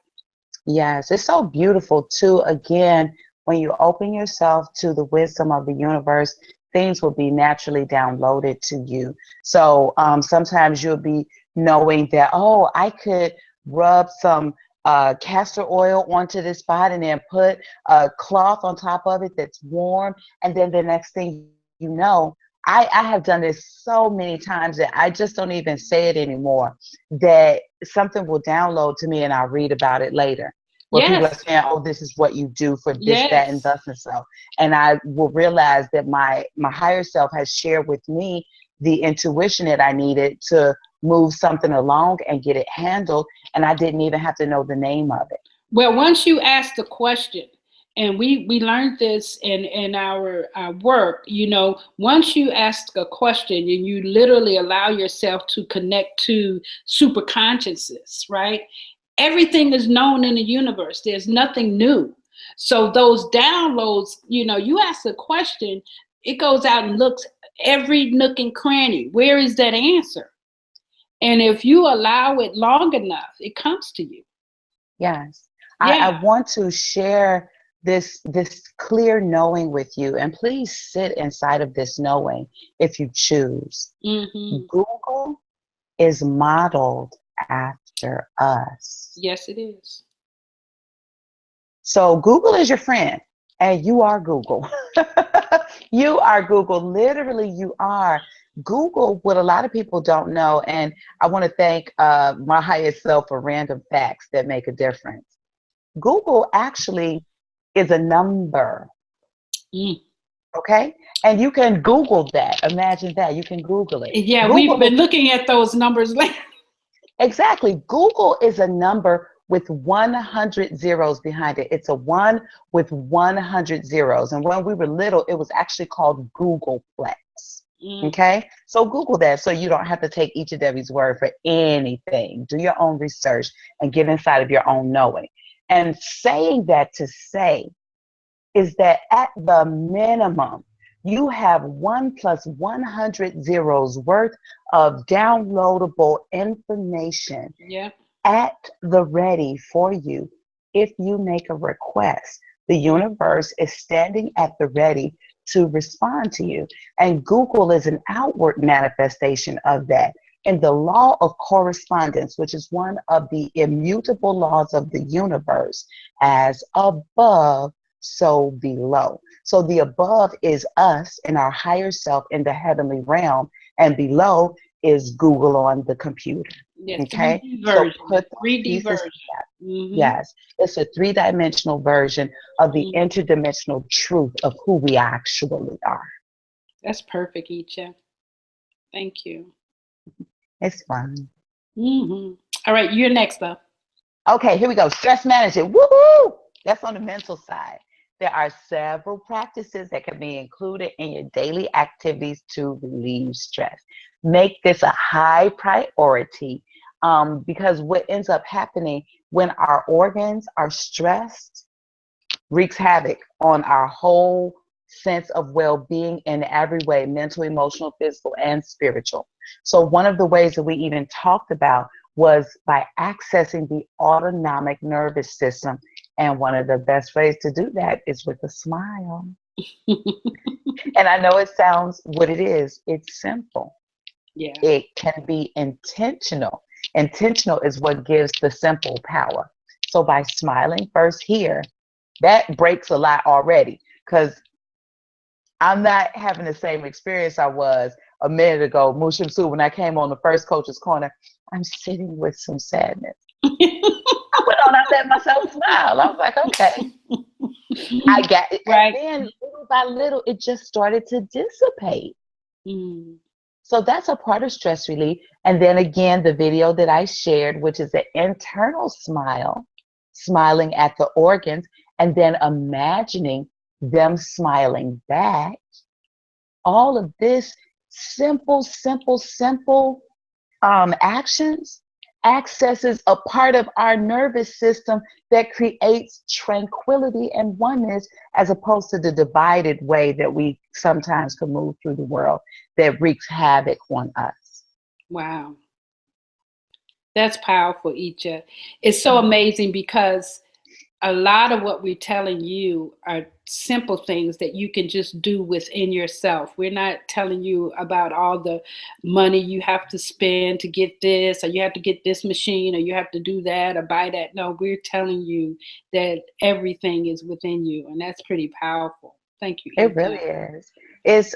Yes, it's so beautiful too. Again, when you open yourself to the wisdom of the universe, things will be naturally downloaded to you. So sometimes you'll be knowing that, oh, I could rub some castor oil onto this spot and then put a cloth on top of it that's warm. And then the next thing you know, I have done this so many times that I just don't even say it anymore, that something will download to me and I'll read about it later. Where people are saying, oh, this is what you do for this, that, and thus and so. And I will realize that my higher self has shared with me the intuition that I needed to move something along and get it handled. And I didn't even have to know the name of it. Well, once you ask the question, and we learned this in our work, you know, once you ask a question and you literally allow yourself to connect to super consciousness, right? Everything is known in the universe. There's nothing new. So those downloads, you know, you ask a question, it goes out and looks every nook and cranny. Where is that answer? And if you allow it long enough, it comes to you. Yes. I want to share this clear knowing with you, and please sit inside of this knowing if you choose. Google is modeled after us. Yes, it is. So Google is your friend, and you are Google. You are Google. Literally, you are. Google, what a lot of people don't know, and I want to thank my highest self for random facts that make a difference. Google actually is a number. Okay? And you can Google that. Imagine that. You can Google it. Yeah, Google we've been looking at those numbers lately. Exactly. Google is a number with 100 zeros behind it. It's a 1 with 100 zeros. And when we were little, it was actually called Googleplex. Mm. Okay, so Google that so you don't have to take each of Debbie's word for anything. Do your own research and get inside of your own knowing. And saying that to say is that at the minimum, you have 1 plus 100 zeros worth of downloadable information Yeah. at the ready for you if you make a request. The universe is standing at the ready to respond to you. And Google is an outward manifestation of that. And the law of correspondence, which is one of the immutable laws of the universe, as above, so below. So the above is us and our higher self in the heavenly realm, and below is Google on the computer. Yes. Okay, 3D so version. put those 3D pieces version. together. Mm-hmm. Yes, it's a three-dimensional version of the interdimensional truth of who we actually are. That's perfect, Iccha. Thank you. It's fun. Mm-hmm. All right, you're next, though. Okay, here we go. Stress management. Woohoo! That's on the mental side. There are several practices that can be included in your daily activities to relieve stress. Make this a high priority because what ends up happening when our organs are stressed wreaks havoc on our whole sense of well-being in every way, mental, emotional, physical, and spiritual. So one of the ways that we even talked about was by accessing the autonomic nervous system. And one of the best ways to do that is with a smile. And I know it sounds what it is. It's simple. Yeah. It can be intentional. Intentional is what gives the simple power. So by smiling first here, that breaks a lot already because I'm not having the same experience I was a minute ago, Shemsu, when I came on the first Coach's Corner. I'm sitting with some sadness. I went on, I let myself smile. I was like, okay, I got it. Right. And then little by little, it just started to dissipate. Mm. So that's a part of stress relief. And then again, the video that I shared, which is an internal smile, smiling at the organs, and then imagining them smiling back. All of this simple actions accesses a part of our nervous system that creates tranquility and oneness, as opposed to the divided way that we sometimes can move through the world that wreaks havoc on us. Wow. That's powerful, Iccha. It's so amazing because a lot of what we're telling you are simple things that you can just do within yourself. We're not telling you about all the money you have to spend to get this, or you have to get this machine, or you have to do that or buy that. No, we're telling you that everything is within you, and that's pretty powerful. Thank you, It Iccha. really is. It's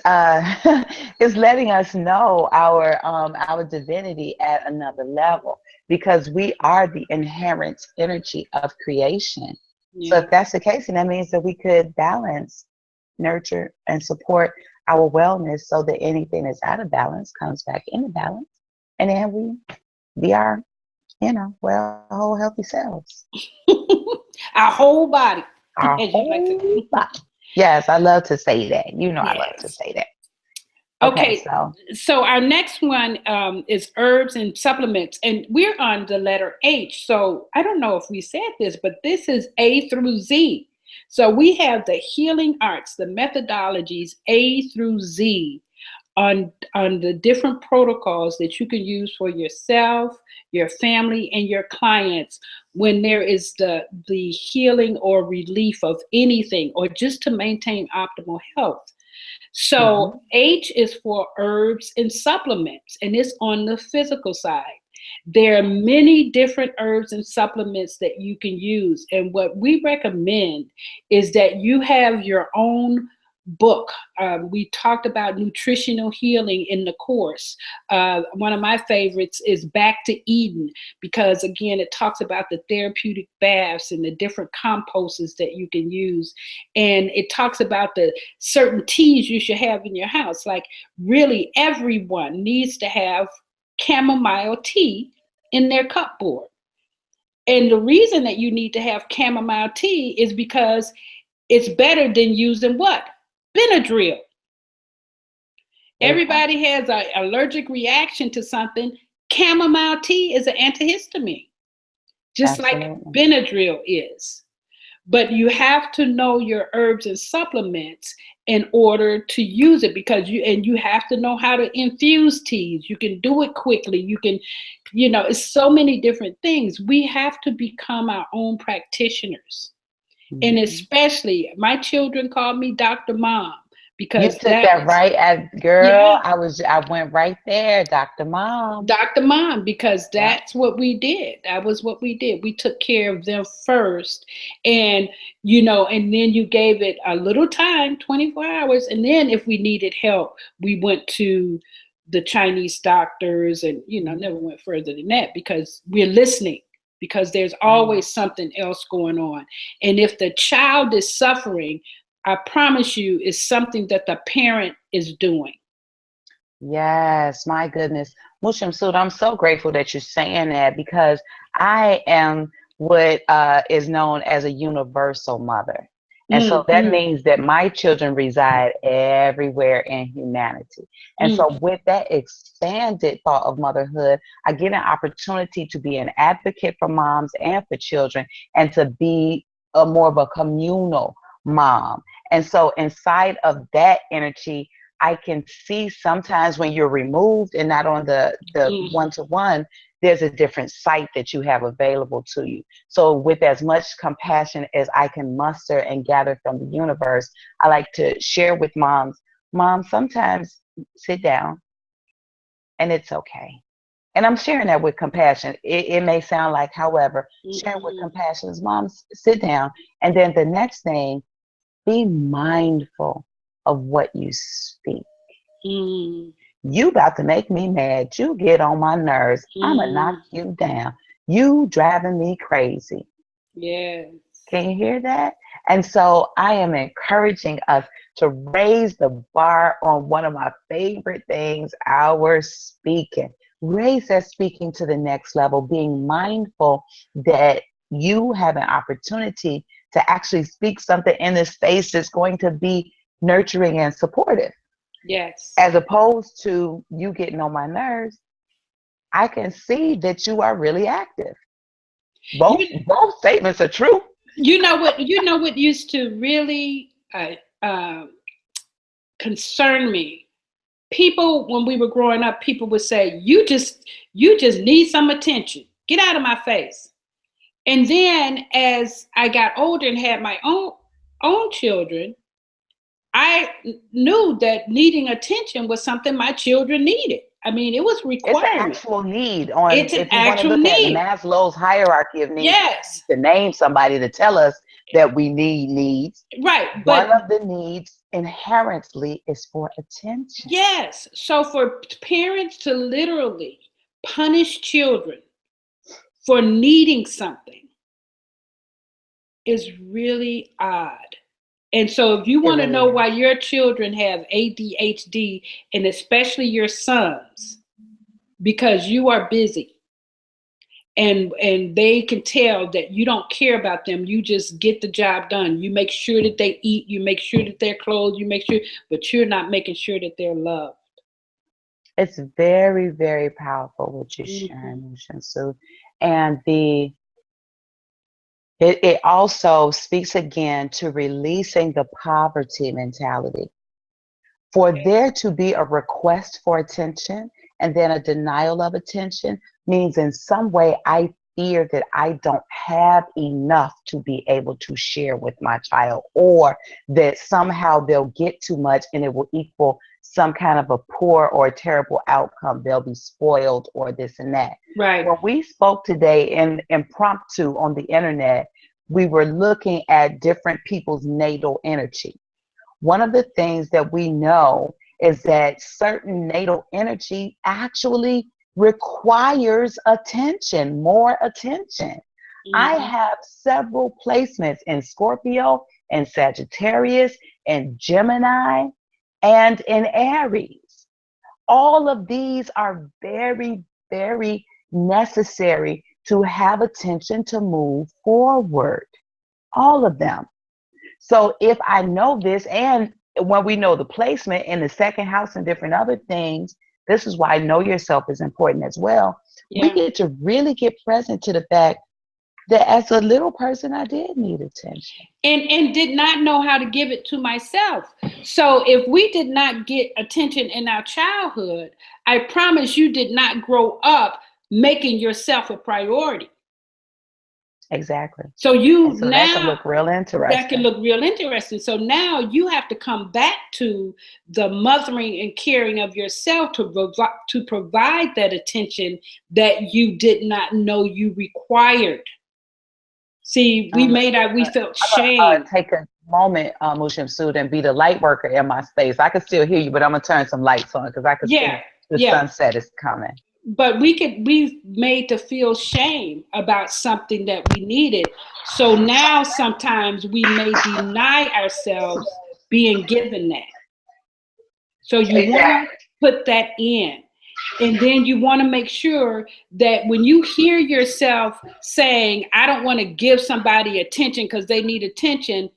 it's letting us know our divinity at another level, because we are the inherent energy of creation. So Yeah. if that's the case, then that means that we could balance, nurture, and support our wellness so that anything that's out of balance comes back into balance, and then we be our, whole healthy selves. Our whole body, Our as you like to. whole body. Yes, I love to say that. I love to Yes. say that. Okay, Okay, so our next one is herbs and supplements, and we're on the letter H. So I don't know if we said this, but this is A through Z. So we have the healing arts, the methodologies A through Z on the different protocols that you can use for yourself, your family, and your clients when there is the healing or relief of anything, or just to maintain optimal health. So H is for herbs and supplements, and it's on the physical side. There are many different herbs and supplements that you can use. And what we recommend is that you have your own book. We talked about nutritional healing in the course. One of my favorites is Back to Eden, because again, it talks about the therapeutic baths and the different composes that you can use. And it talks about the certain teas you should have in your house. Like really everyone needs to have chamomile tea in their cupboard. And the reason that you need to have chamomile tea is because it's better than using what? Benadryl. Everybody has an allergic reaction to something. Chamomile tea is an antihistamine, just like Absolutely. Benadryl is. But you have to know your herbs and supplements in order to use it, because you have to know how to infuse teas. You can do it quickly. You can, it's so many different things. We have to become our own practitioners. And especially my children call me Dr. Mom, You because took that right as girl. yeah, I went right there, Dr. Mom. Dr. Mom, because Yeah. that's what we did. That was what we did. We took care of them first. And, and then you gave it a little time, 24 hours. And then if we needed help, we went to the Chinese doctors and, never went further than that, because we're listening, because there's always something else going on. And if the child is suffering, I promise you, it's something that the parent is doing. Yes, my goodness. Shemsu-t, I'm so grateful that you're saying that, because I am what is known as a universal mother. And so that means that my children reside everywhere in humanity. And so with that expanded thought of motherhood, I get an opportunity to be an advocate for moms and for children, and to be a more of a communal mom. And so inside of that energy, I can see sometimes when you're removed and not on the one-to-one, there's a different sight that you have available to you. So with as much compassion as I can muster and gather from the universe, I like to share with moms, sometimes sit down and it's okay. And I'm sharing that with compassion. It may sound like, however, sharing with compassion is, moms, sit down. And then the next thing, be mindful of what you speak. You about to make me mad. You get on my nerves. I'ma knock you down. You driving me crazy. Yes. Can you hear that? And so I am encouraging us to raise the bar on one of my favorite things, our speaking. Raise that speaking to the next level, being mindful that you have an opportunity to actually speak something in this space that's going to be nurturing and supportive. Yes. As opposed to you getting on my nerves, I can see that you are really active. Both statements are true. You know what used to really concern me? People, when we were growing up, people would say, you just need some attention. Get out of my face. And then as I got older and had my own children, I knew that needing attention was something my children needed. I mean, it was It's an requirement. actual need. It's an If you want to actual look at need. Maslow's hierarchy of needs, Yes. to name somebody to tell us that we need needs. Right. One But of the needs inherently is for attention. yes. So for parents to literally punish children for needing something is really odd. And so if you want to know why your children have ADHD, and especially your sons, because you are busy, and they can tell that you don't care about them, you just get the job done. You make sure that they eat, you make sure that they're clothed, you make sure, but you're not making sure that they're loved. It's very, very powerful what you're sharing, Shemsu. And it also speaks again to releasing the poverty mentality. For there to be a request for attention and then a denial of attention means in some way I fear that I don't have enough to be able to share with my child, or that somehow they'll get too much and it will equal some kind of a poor or a terrible outcome. They'll be spoiled or this and that. Right. When we spoke today in impromptu on the internet, we were looking at different people's natal energy. One of the things that we know is that certain natal energy actually requires attention, more attention. I have several placements in Scorpio and Sagittarius and Gemini and in Aries. All of these are very, very necessary to have attention to move forward. All of them. So if I know this, and when we know the placement in the second house and different other things, this is why know yourself is important as well. We Yeah. get to really get present to the fact that as a little person, I did need attention. And did not know how to give it to myself. So if we did not get attention in our childhood, I promise you did not grow up making yourself a priority. Exactly. So you And so that can now look real that can interesting. look real interesting. So now you have to come back to the mothering and caring of yourself to provide that attention that you did not know you required. See, we felt I'm gonna shame. take a moment, Shemsu-t, and be the light worker in my space. I can still hear you, but I'm gonna turn some lights on because I can Yeah, see the yeah. sunset is coming. But we made to feel shame about something that we needed. So now sometimes we may deny ourselves being given that. So you want to Exactly. put that in. And then you want to make sure that when you hear yourself saying, I don't want to give somebody attention because they need attention,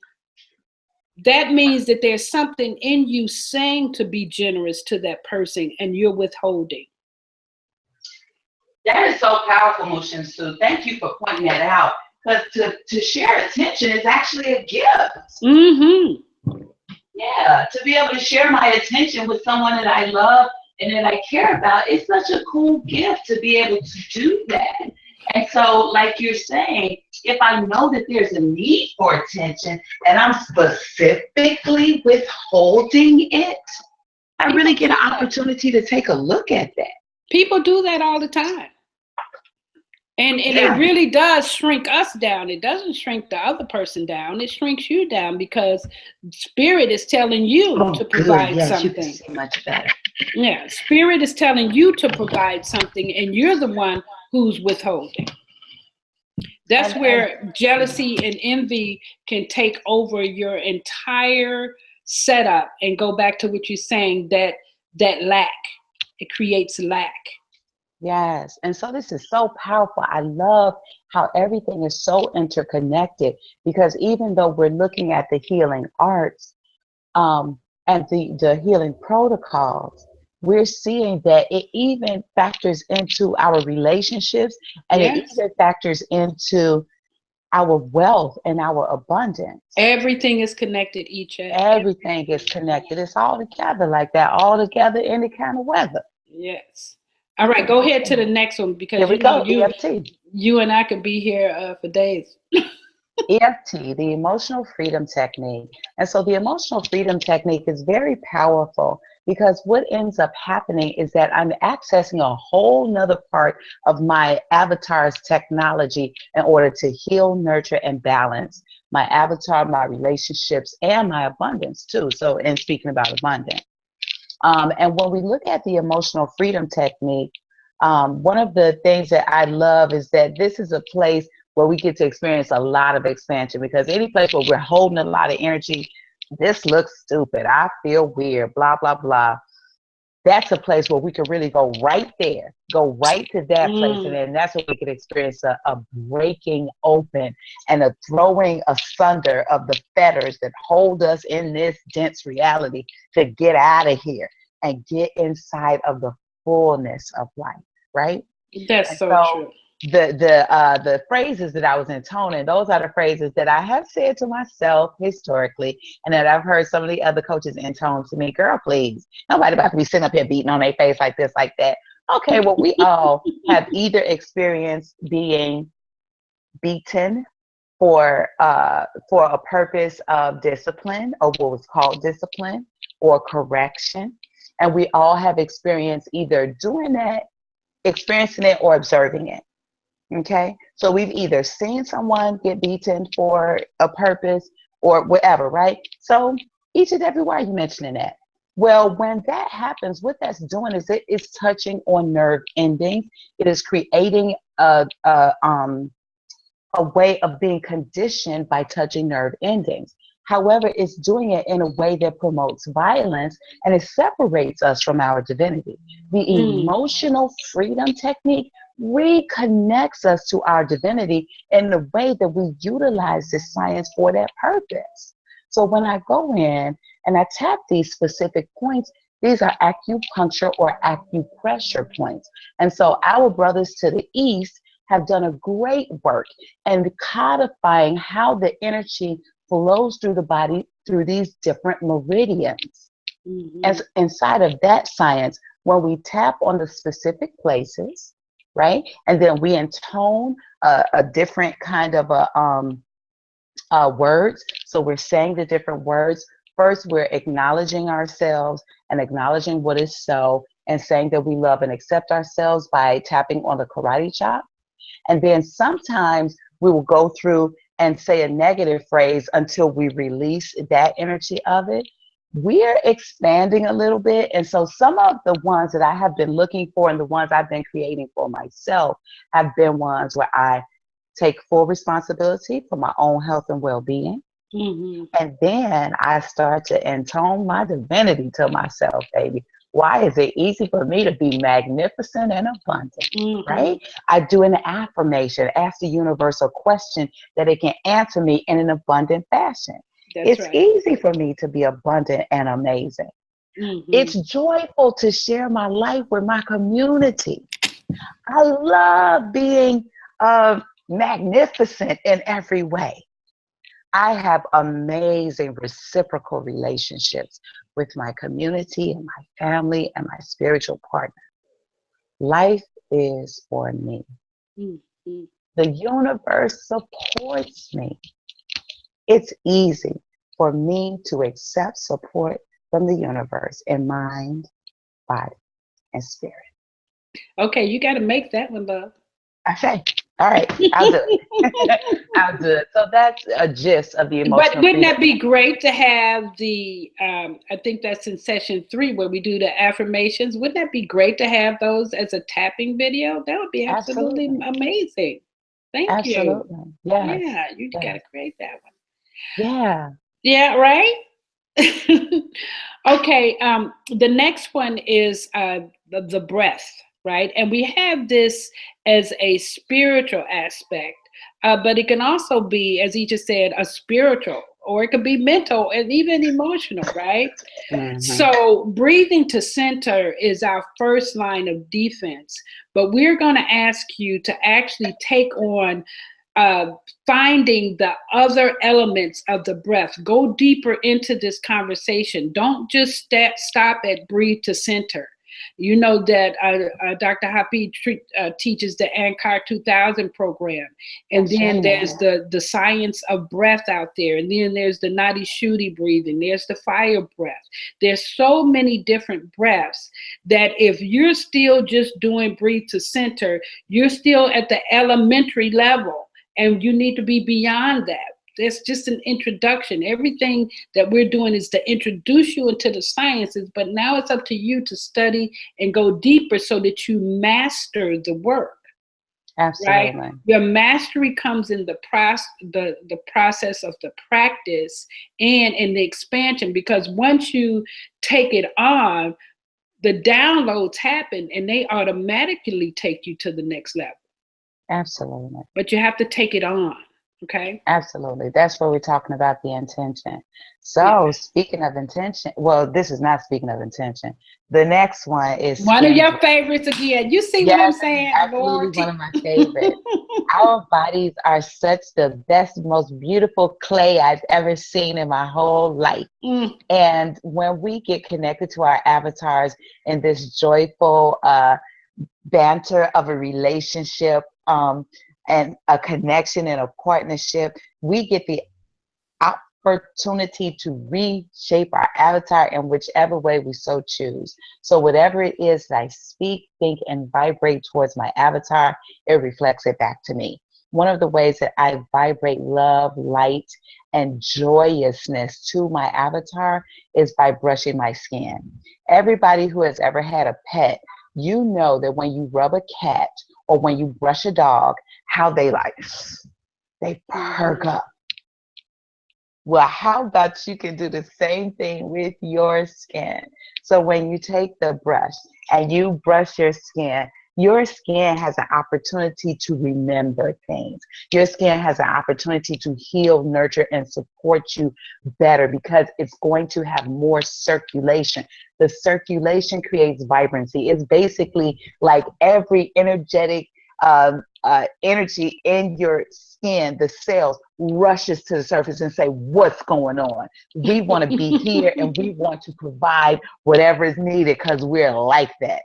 that means that there's something in you saying to be generous to that person and you're withholding. That is so powerful, Shemsu. Thank you for pointing that out. Because to share attention is actually a gift. Mm-hmm. Yeah, to be able to share my attention with someone that I love and that I care about, it's such a cool gift to be able to do that. And so, like you're saying, if I know that there's a need for attention and I'm specifically withholding it, I really get an opportunity to take a look at that. People do that all the time. And it really does shrink us down. It doesn't shrink the other person down. It shrinks you down because spirit is telling you to provide Yes, you can something. see much better. Yeah, spirit is telling you to provide something and you're the one who's withholding. That's where jealousy and envy can take over your entire setup and go back to what you're saying, that lack. It creates lack. Yes. And so this is so powerful. I love how everything is so interconnected because even though we're looking at the healing arts and the healing protocols, we're seeing that it even factors into our relationships and it even factors into our wealth and our abundance. Everything is connected, Iccha. Everything is connected. It's all together like that, all together any kind of weather. Yes. All right, go ahead to the next one because Here we go, EFT. You and I could be here for days. EFT, the emotional freedom technique. And so the emotional freedom technique is very powerful because what ends up happening is that I'm accessing a whole nother part of my avatar's technology in order to heal, nurture, and balance my avatar, my relationships, and my abundance too. So, in speaking about abundance. And when we look at the emotional freedom technique, one of the things that I love is that this is a place where we get to experience a lot of expansion because any place where we're holding a lot of energy, this looks stupid, I feel weird, blah, blah, blah. That's a place where we can really go right there, go right to that place. And then that's where we can experience a breaking open and a throwing asunder of the fetters that hold us in this dense reality to get out of here and get inside of the fullness of life, right? That's so true. The phrases that I was intoning, those are the phrases that I have said to myself historically, and that I've heard some of the other coaches intone to me. Girl, please, nobody about to be sitting up here beating on their face like this, like that. Okay, well, we all have either experienced being beaten for a purpose of discipline, or what was called discipline, or correction, and we all have experienced either doing that, experiencing it, or observing it. Okay, so we've either seen someone get beaten for a purpose or whatever, right? So each and every why you mentioning that. Well, when that happens, what that's doing is it is touching on nerve endings. It is creating a way of being conditioned by touching nerve endings. However, it's doing it in a way that promotes violence and it separates us from our divinity. The emotional freedom technique reconnects us to our divinity in the way that we utilize this science for that purpose. So when I go in and I tap these specific points. These are acupuncture or acupressure points. And so our brothers to the east have done a great work in codifying how the energy flows through the body through these different meridians. As inside of that science, when we tap on the specific places, right, and then we intone a different kind of words. So we're saying the different words. First, we're acknowledging ourselves and acknowledging what is so, and saying that we love and accept ourselves by tapping on the karate chop. And then sometimes we will go through and say a negative phrase until we release that energy of it. We're expanding a little bit. And so some of the ones that I have been looking for and the ones I've been creating for myself have been ones where I take full responsibility for my own health and well-being. And then I start to intone my divinity to myself, baby. Why is it easy for me to be magnificent and abundant, right? I do an affirmation, ask the universe a question that it can answer me in an abundant fashion. It's easy for me to be abundant and amazing. It's joyful to share my life with my community. I love being magnificent in every way. I have amazing reciprocal relationships with my community and my family and my spiritual partner. Life is for me. The universe supports me. It's easy for me to accept support from the universe in mind, body, and spirit. Okay, you got to make that one, love. Okay. All right. I'll do it. I'll do it. So that's a gist of the emotional. But wouldn't that be great to have the, I think that's in session 3 where we do the affirmations. Wouldn't that be great to have those as a tapping video? That would be absolutely amazing. Thank you. Absolutely. Yes. Yeah, you got to create that one. Yeah. Yeah, right? Okay, the next one is the breath, right? And we have this as a spiritual aspect, but it can also be, as he just said, a spiritual, or it could be mental and even emotional, right? So breathing to center is our first line of defense, but we're going to ask you to actually take on finding the other elements of the breath. Go deeper into this conversation. Don't just stop at breathe to center. You know that Dr. Happy teaches the ANCAR 2000 program. And then there's the science of breath out there. And then there's the Nadi Shuddhi breathing. There's the fire breath. There's so many different breaths that if you're still just doing breathe to center, you're still at the elementary level. And you need to be beyond that. That's just an introduction. Everything that we're doing is to introduce you into the sciences, but now it's up to you to study and go deeper so that you master the work. Absolutely. Right? Your mastery comes in the process of the practice and in the expansion, because once you take it on, the downloads happen and they automatically take you to the next level. Absolutely. But you have to take it on. Okay. Absolutely. That's what we're talking about, the intention. So speaking of intention, well, this is not speaking of intention. The next one is one of your favorites again. You see what I'm saying? Absolutely, one of my favorites. Our bodies are such the best, most beautiful clay I've ever seen in my whole life. And when we get connected to our avatars in this joyful banter of a relationship, and a connection and a partnership, we get the opportunity to reshape our avatar in whichever way we so choose. So whatever it is that I speak, think, and vibrate towards my avatar, it reflects it back to me. One of the ways that I vibrate love, light, and joyousness to my avatar is by brushing my skin. Everybody who has ever had a pet, you know that when you rub a cat or when you brush a dog, how they perk up. Well, how about you can do the same thing with your skin? So when you take the brush and you brush your skin, your skin has an opportunity to remember things. Your skin has an opportunity to heal, nurture, and support you better because it's going to have more circulation. The circulation creates vibrancy. It's basically like every energetic energy in your skin, the cells rushes to the surface and say, what's going on? We want to be here and we want to provide whatever is needed because we're like that.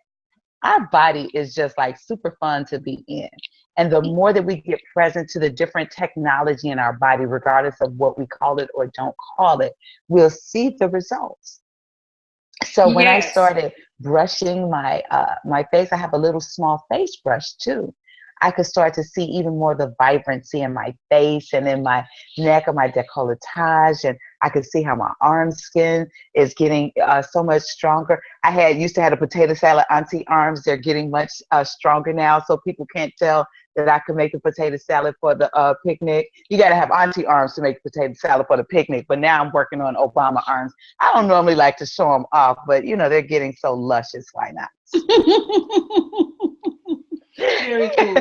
Our body is just like super fun to be in. And the more that we get present to the different technology in our body, regardless of what we call it or don't call it, we'll see the results. So when I started brushing my my face, I have a little small face brush too. I could start to see even more the vibrancy in my face and in my neck or my décolletage, and I could see how my arm skin is getting so much stronger. I used to have a potato salad auntie arms. They're getting much stronger now, so people can't tell that I can make the potato salad for the picnic. You got to have auntie arms to make potato salad for the picnic, but now I'm working on Obama arms. I don't normally like to show them off, but you know, they're getting so luscious, why not? Very cool.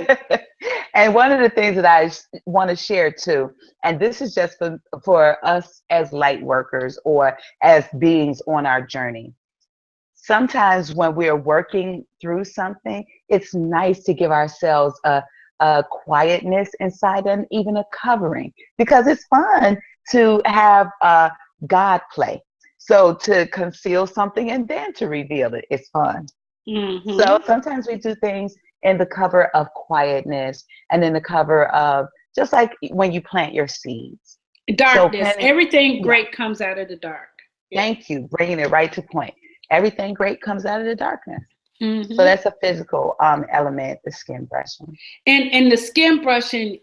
And one of the things that I want to share too, and this is just for us as light workers or as beings on our journey. Sometimes when we're working through something, it's nice to give ourselves a quietness inside and even a covering, because it's fun to have God play. So to conceal something and then to reveal it, it's fun. Mm-hmm. So sometimes we do things in the cover of quietness and in the cover of just like when you plant your seeds. Darkness. So everything great comes out of the dark. Thank you. Bringing it right to point. Everything great comes out of the darkness. Mm-hmm. So that's a physical element, the skin brushing. And the skin brushing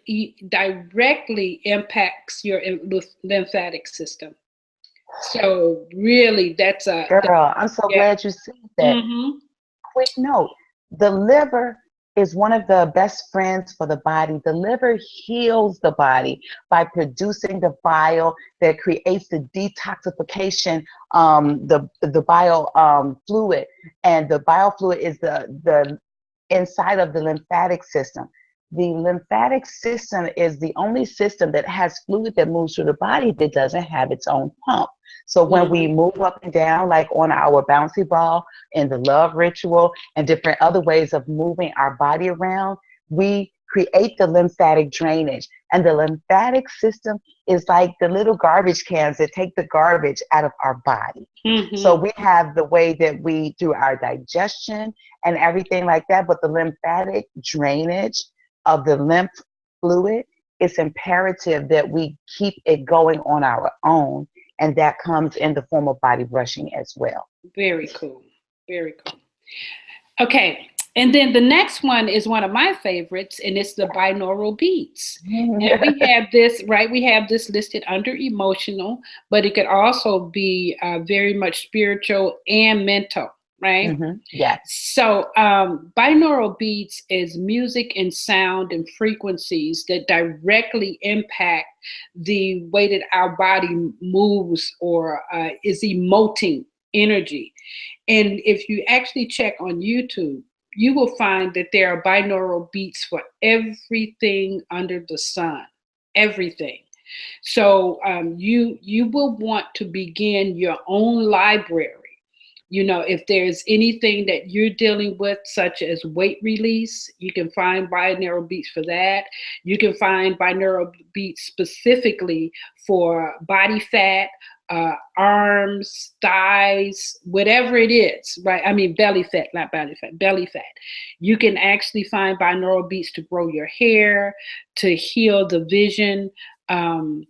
directly impacts your lymphatic system. So really, that's a... Girl, I'm so glad you said that. Mm-hmm. Quick note, the liver is one of the best friends for the body. The liver heals the body by producing the bile that creates the detoxification, the bile fluid. And the bile fluid is the inside of the lymphatic system. The lymphatic system is the only system that has fluid that moves through the body that doesn't have its own pump. So when we move up and down, like on our bouncy ball in the love ritual and different other ways of moving our body around, we create the lymphatic drainage. And the lymphatic system is like the little garbage cans that take the garbage out of our body. Mm-hmm. So we have the way that we do our digestion and everything like that, but the lymphatic drainage of the lymph fluid, it's imperative that we keep it going on our own. And that comes in the form of body brushing as well. Very cool. Very cool. Okay. And then the next one is one of my favorites, and it's the binaural beats. And we have this, right? We have this listed under emotional, but it could also be very much spiritual and mental, right? Mm-hmm. Yeah. So binaural beats is music and sound and frequencies that directly impact the way that our body moves or is emoting energy. And if you actually check on YouTube, you will find that there are binaural beats for everything under the sun, everything. So you will want to begin your own library. You know, if there's anything that you're dealing with, such as weight release, you can find binaural beats for that. You can find binaural beats specifically for body fat, arms, thighs, whatever it is, right? I mean, belly fat, not body fat, belly fat. You can actually find binaural beats to grow your hair, to heal the vision. You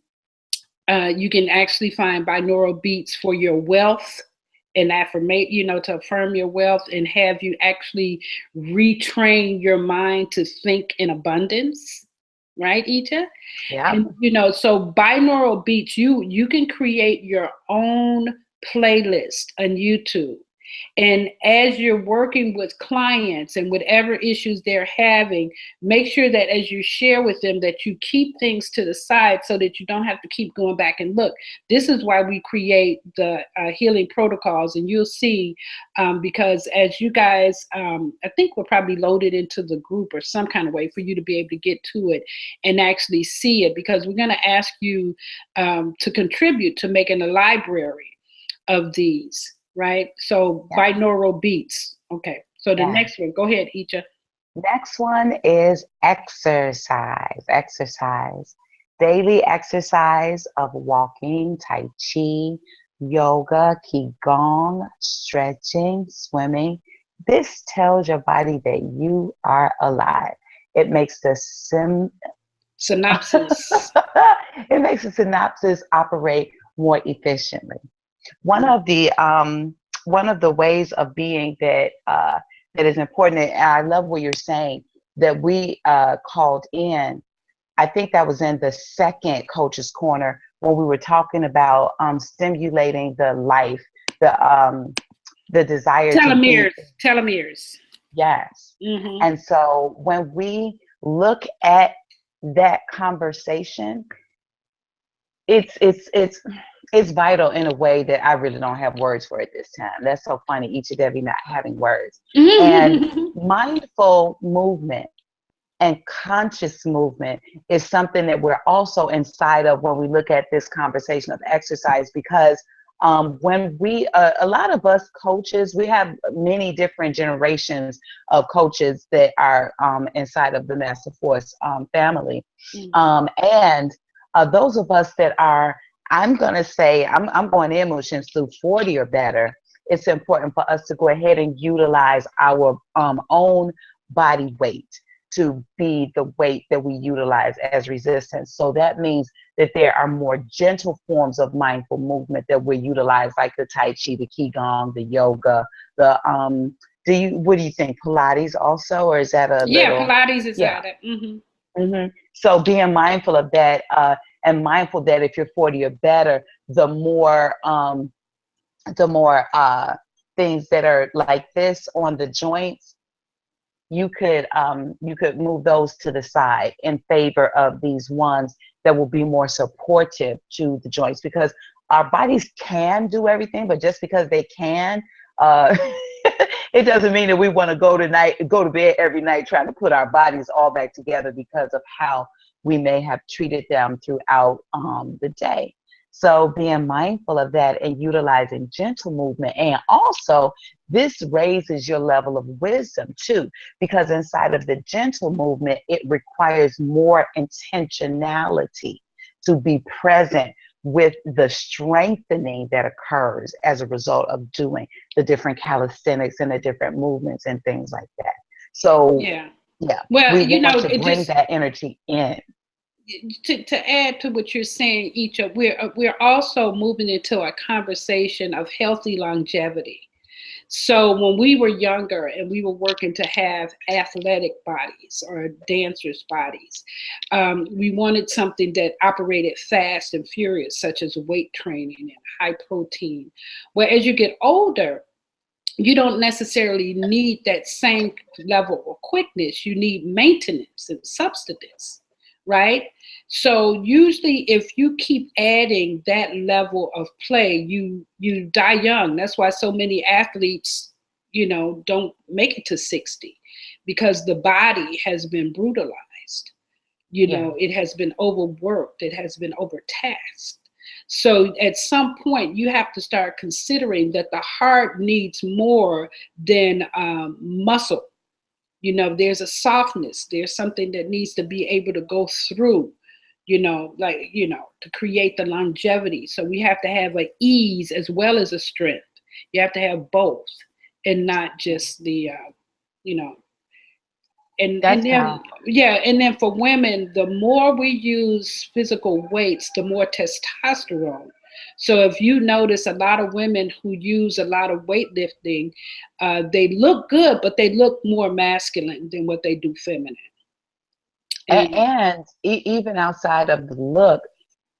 can actually find binaural beats for your wealth and affirmate, you know, to affirm your wealth and have you actually retrain your mind to think in abundance. Right, Iccha? Yeah. And, you know, so binaural beats, you can create your own playlist on YouTube. And as you're working with clients and whatever issues they're having, make sure that as you share with them that you keep things to the side so that you don't have to keep going back and look. This is why we create the healing protocols, and you'll see, because as you guys, I think we're probably loaded into the group or some kind of way for you to be able to get to it and actually see it, because we're going to ask you to contribute to making a library of these. Right? So binaural beats. Okay. So the next one, go ahead, Iccha. Next one is exercise. Exercise. Daily exercise of walking, Tai Chi, yoga, Qigong, stretching, swimming. This tells your body that you are alive. It makes the synapses. It makes the synapses operate more efficiently. One of the ways of being that that is important, and I love what you're saying, that we called in. I think that was in the second Coach's Corner when we were talking about stimulating the life, the desire telomeres. to be. Telomeres. Yes. Mm-hmm. And so when we look at that conversation, it's vital in a way that I really don't have words for it this time. That's so funny, each and Devi not having words. And mindful movement and conscious movement is something that we're also inside of when we look at this conversation of exercise, because when we, a lot of us coaches, we have many different generations of coaches that are inside of the Master Force family. And those of us that are, I'm going to say, I'm going in with Shemsu 40 or better. It's important for us to go ahead and utilize our own body weight to be the weight that we utilize as resistance. So that means that there are more gentle forms of mindful movement that we utilize, like the Tai Chi, the Qigong, the yoga, the what do you think, Pilates also, or is that a little? Pilates is out of it. So being mindful of that, and mindful that if you're 40 or better, the more things that are like this on the joints, you could move those to the side in favor of these ones that will be more supportive to the joints, because our bodies can do everything, but just because they can, it doesn't mean that we want to go to bed every night trying to put our bodies all back together because of how we may have treated them throughout the day. So being mindful of that and utilizing gentle movement, and also this raises your level of wisdom too, because inside of the gentle movement, it requires more intentionality to be present with the strengthening that occurs as a result of doing the different calisthenics and the different movements and things like that. So well, we want to bring that energy in. To add to what you're saying, Iccha, we're also moving into a conversation of healthy longevity. So when we were younger and we were working to have athletic bodies or dancers' bodies, we wanted something that operated fast and furious, such as weight training and high protein. Well, as you get older, you don't necessarily need that same level of quickness. You need maintenance and substance, right? So usually if you keep adding that level of play, you die young. That's why so many athletes, don't make it to 60, because the body has been brutalized. It has been overworked. It has been overtasked. So at some point, you have to start considering that the heart needs more than muscle. There's a softness. There's something that needs to be able to go through, to create the longevity. So we have to have an ease as well as a strength. You have to have both, and not just the, and then for women, the more we use physical weights, the more testosterone. So if you notice a lot of women who use a lot of weightlifting, they look good, but they look more masculine than what they do feminine. And even outside of the look,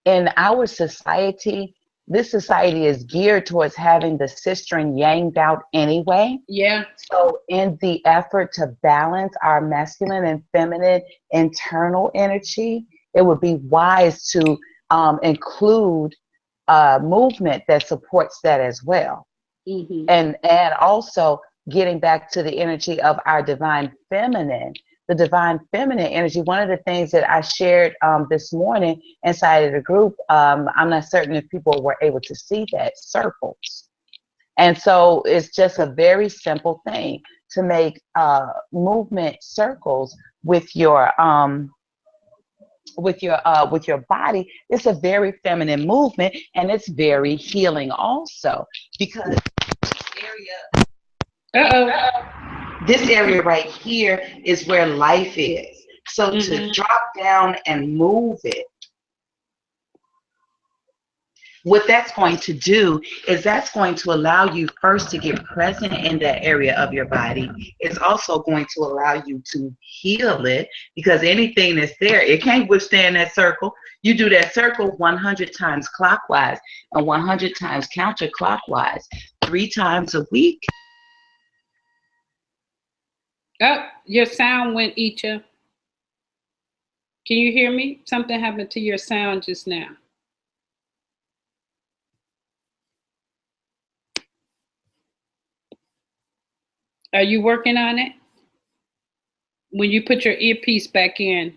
in our society, this society is geared towards having the sister and yanged out anyway. Yeah. So in the effort to balance our masculine and feminine internal energy, it would be wise to include movement that supports that as well. Mm-hmm. And also getting back to the energy of our divine feminine. The divine feminine energy, one of the things that I shared this morning inside of the group, I'm not certain if people were able to see that, circles. And so it's just a very simple thing to make movement circles with your body. It's a very feminine movement, and it's very healing also, because this area right here is where life is. So to drop down and move it, what that's going to do is that's going to allow you first to get present in that area of your body. It's also going to allow you to heal it, because anything that's there, it can't withstand that circle. You do that circle 100 times clockwise and 100 times counterclockwise, 3 times a week. Oh, your sound went, Iccha. Can you hear me? Something happened to your sound just now. Are you working on it? When you put your earpiece back in.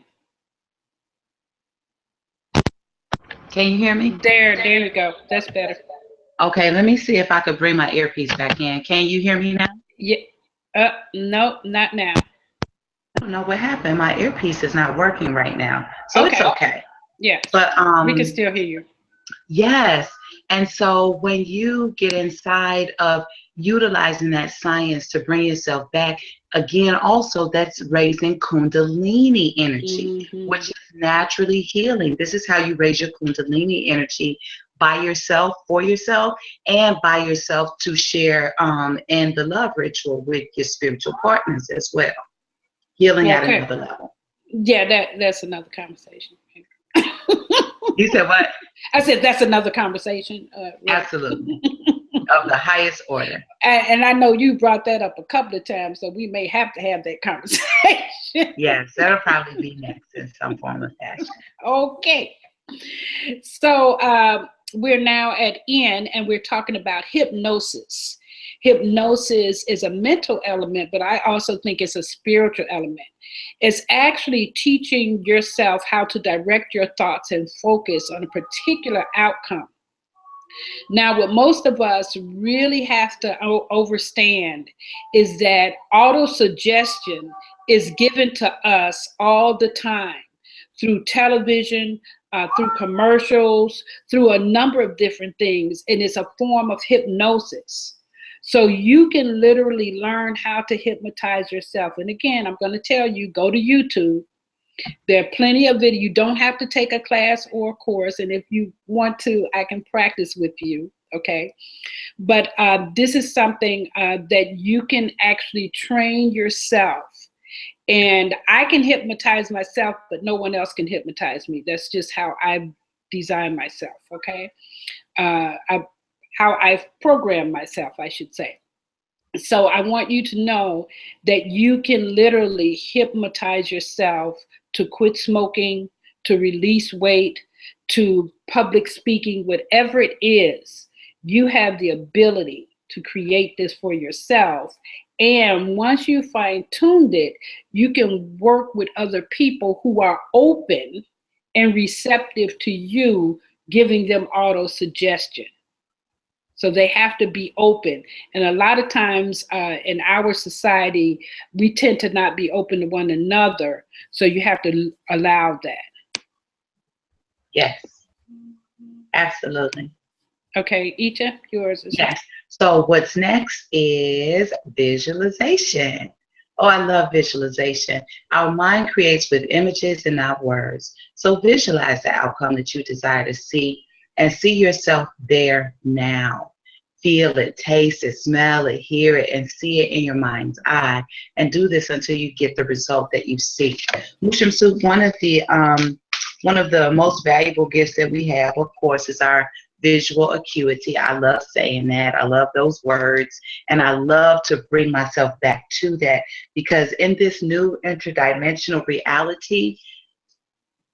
Can you hear me? There you go. That's better. Okay, let me see if I could bring my earpiece back in. Can you hear me now? Yeah. No, not now. I don't know what happened. My earpiece is not working right now. So okay. It's okay. Yeah. But we can still hear you. Yes. And so when you get inside of utilizing that science to bring yourself back, again, also that's raising Kundalini energy, which is naturally healing. This is how you raise your Kundalini energy, by yourself, for yourself, and by yourself to share in the love ritual with your spiritual partners as well. Healing at another level. Yeah, that's another conversation. You said what? I said that's another conversation. Absolutely. Of the highest order. And I know you brought that up a couple of times, so we may have to have that conversation. Yes, that'll probably be next in some form of fashion. Okay. So we're now at N, and we're talking about hypnosis. Hypnosis is a mental element, but I also think it's a spiritual element. It's actually teaching yourself how to direct your thoughts and focus on a particular outcome. Now, what most of us really have to understand is that autosuggestion is given to us all the time through television, through commercials, through a number of different things, and it's a form of hypnosis. So you can literally learn how to hypnotize yourself. And again, I'm going to tell you, go to YouTube. There are plenty of video. You don't have to take a class or a course. And if you want to, I can practice with you. Okay. But this is something that you can actually train yourself. And I can hypnotize myself, but no one else can hypnotize me. That's just how I've designed myself. Okay. How I've programmed myself, I should say. So I want you to know that you can literally hypnotize yourself to quit smoking, to release weight, to public speaking, whatever it is. You have the ability to create this for yourself. And once you fine-tuned it, you can work with other people who are open and receptive to you giving them auto-suggestion. So they have to be open. And a lot of times in our society, we tend to not be open to one another. So you have to allow that. Yes, absolutely. Okay, Iccha, yours is. Yes. So what's next is visualization. Oh, I love visualization. Our mind creates with images and not words. So visualize the outcome that you desire to see and see yourself there now. Feel it, taste it, smell it, hear it, and see it in your mind's eye. And do this until you get the result that you seek. Shemsu-t, one of the most valuable gifts that we have, of course, is our visual acuity. I love saying that. I love those words. And I love to bring myself back to that because in this new interdimensional reality,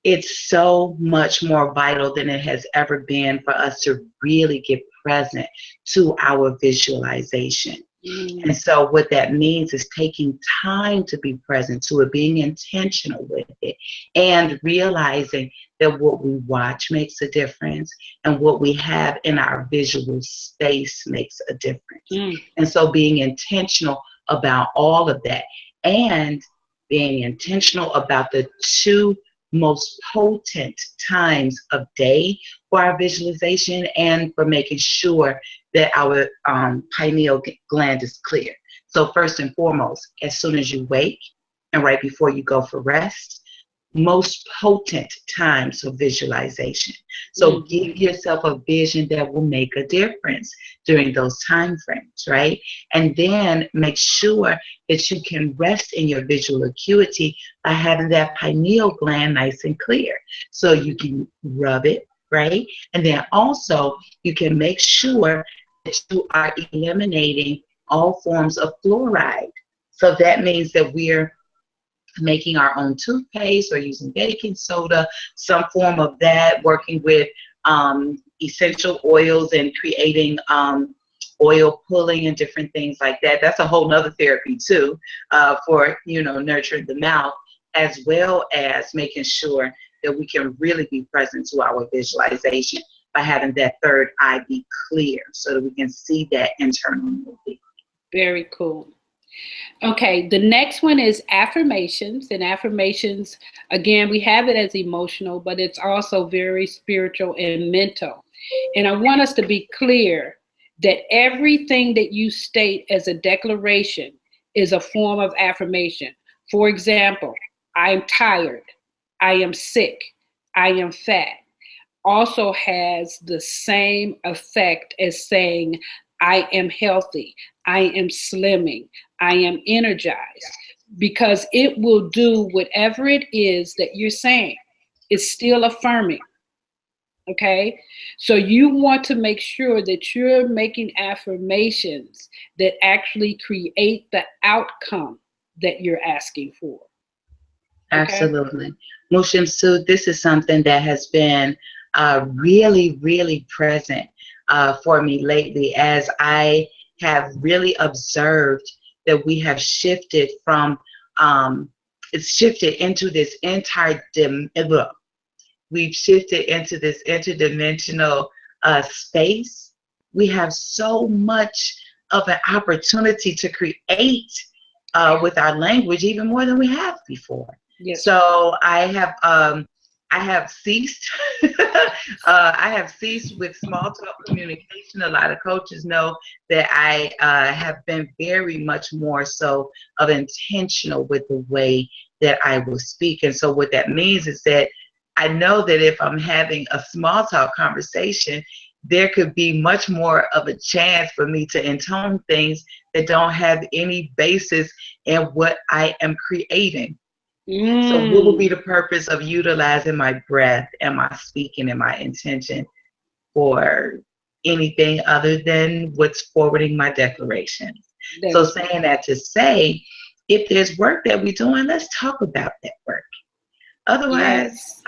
it's so much more vital than it has ever been for us to really get present to our visualization. And so what that means is taking time to be present to it, being intentional with it, and realizing that what we watch makes a difference and what we have in our visual space makes a difference. And so being intentional about all of that and being intentional about the two most potent times of day for our visualization and for making sure that our pineal gland is clear. So first and foremost, as soon as you wake and right before you go for rest, most potent times for visualization. So give yourself a vision that will make a difference during those time frames, right? And then make sure that you can rest in your visual acuity by having that pineal gland nice and clear. So you can rub it, right? And then also you can make sure that you are eliminating all forms of fluoride. So that means that we're making our own toothpaste or using baking soda, some form of that, working with essential oils and creating oil pulling and different things like that. That's a whole nother therapy too, for, nurturing the mouth, as well as making sure that we can really be present to our visualization by having that third eye be clear so that we can see that internal movie. Very cool. Okay, the next one is affirmations. And affirmations, again, we have it as emotional, but it's also very spiritual and mental. And I want us to be clear that everything that you state as a declaration is a form of affirmation. For example, I am tired, I am sick, I am fat, also has the same effect as saying, I am healthy, I am slimming, I am energized, because it will do whatever it is that you're saying. It's still affirming. Okay, so you want to make sure that you're making affirmations that actually create the outcome that you're asking for. Okay? Absolutely. Shemsu-t, this is something that has been really, really present for me lately, as I have really observed that we have shifted from, it's shifted into this we've shifted into this interdimensional space. We have so much of an opportunity to create with our language, even more than we have before. Yes. So I have ceased. I have ceased with small talk communication. A lot of coaches know that I have been very much more so of intentional with the way that I will speak. And so what that means is that I know that if I'm having a small talk conversation, there could be much more of a chance for me to intone things that don't have any basis in what I am creating. So what would be the purpose of utilizing my breath and my speaking and my intention for anything other than what's forwarding my declaration? So saying that to say, if there's work that we're doing, let's talk about that work. Otherwise,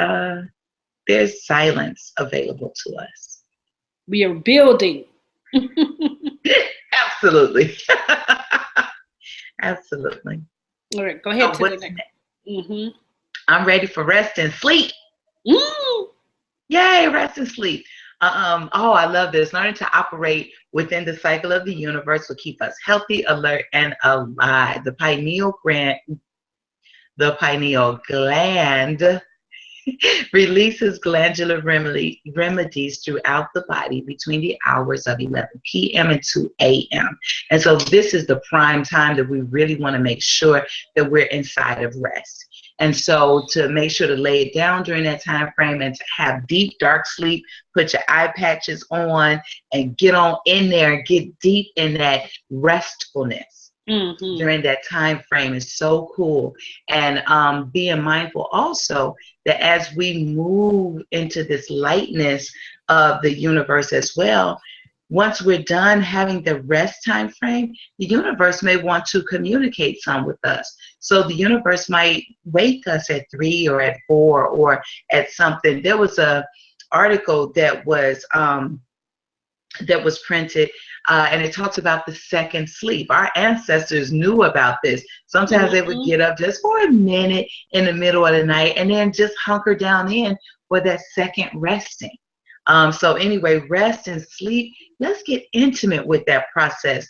there's silence available to us. We are building. Absolutely. Absolutely. All right, go ahead to the next. I'm ready for rest and sleep. Yay, rest and sleep. I love this. Learning to operate within the cycle of the universe will keep us healthy, alert, and alive. The pineal gland releases glandular remedies throughout the body between the hours of 11 p.m. and 2 a.m. And so this is the prime time that we really want to make sure that we're inside of rest. And so to make sure to lay it down during that time frame and to have deep, dark sleep, put your eye patches on and get on in there and get deep in that restfulness. During that time frame is so cool. And being mindful also that as we move into this lightness of the universe as well. Once we're done having the rest time frame, the universe may want to communicate some with us. So the universe might wake us at 3 or at 4 or at something. There was a article that was printed, and it talks about the second sleep. Our ancestors knew about this. Sometimes they would get up just for a minute in the middle of the night and then just hunker down in for that second resting. So anyway, rest and sleep, let's get intimate with that process.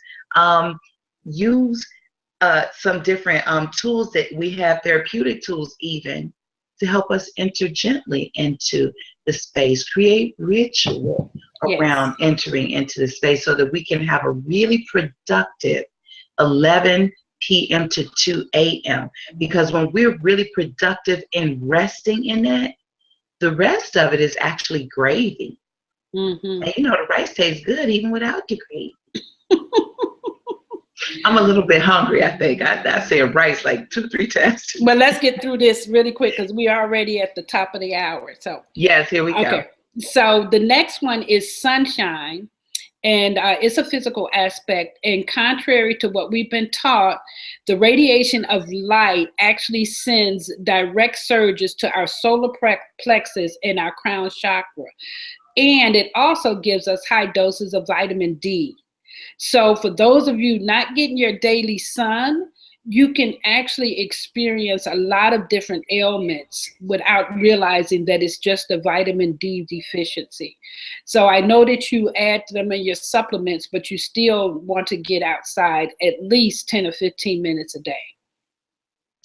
Use some different tools that we have, therapeutic tools even, to help us enter gently into the space. Create ritual around entering into the space so that we can have a really productive 11 p.m. to 2 a.m. Because when we're really productive in resting in that, the rest of it is actually gravy. And you know, the rice tastes good even without the gravy. I'm a little bit hungry, I think. I said rice like 2-3 times. But let's get through this really quick because we are already at the top of the hour. So yes, here we go. So the next one is sunshine. And it's a physical aspect. And contrary to what we've been taught, the radiation of light actually sends direct surges to our solar plexus and our crown chakra. And it also gives us high doses of vitamin D. So for those of you not getting your daily sun, you can actually experience a lot of different ailments without realizing that it's just a vitamin D deficiency. So I know that you add them in your supplements, but you still want to get outside at least 10 or 15 minutes a day.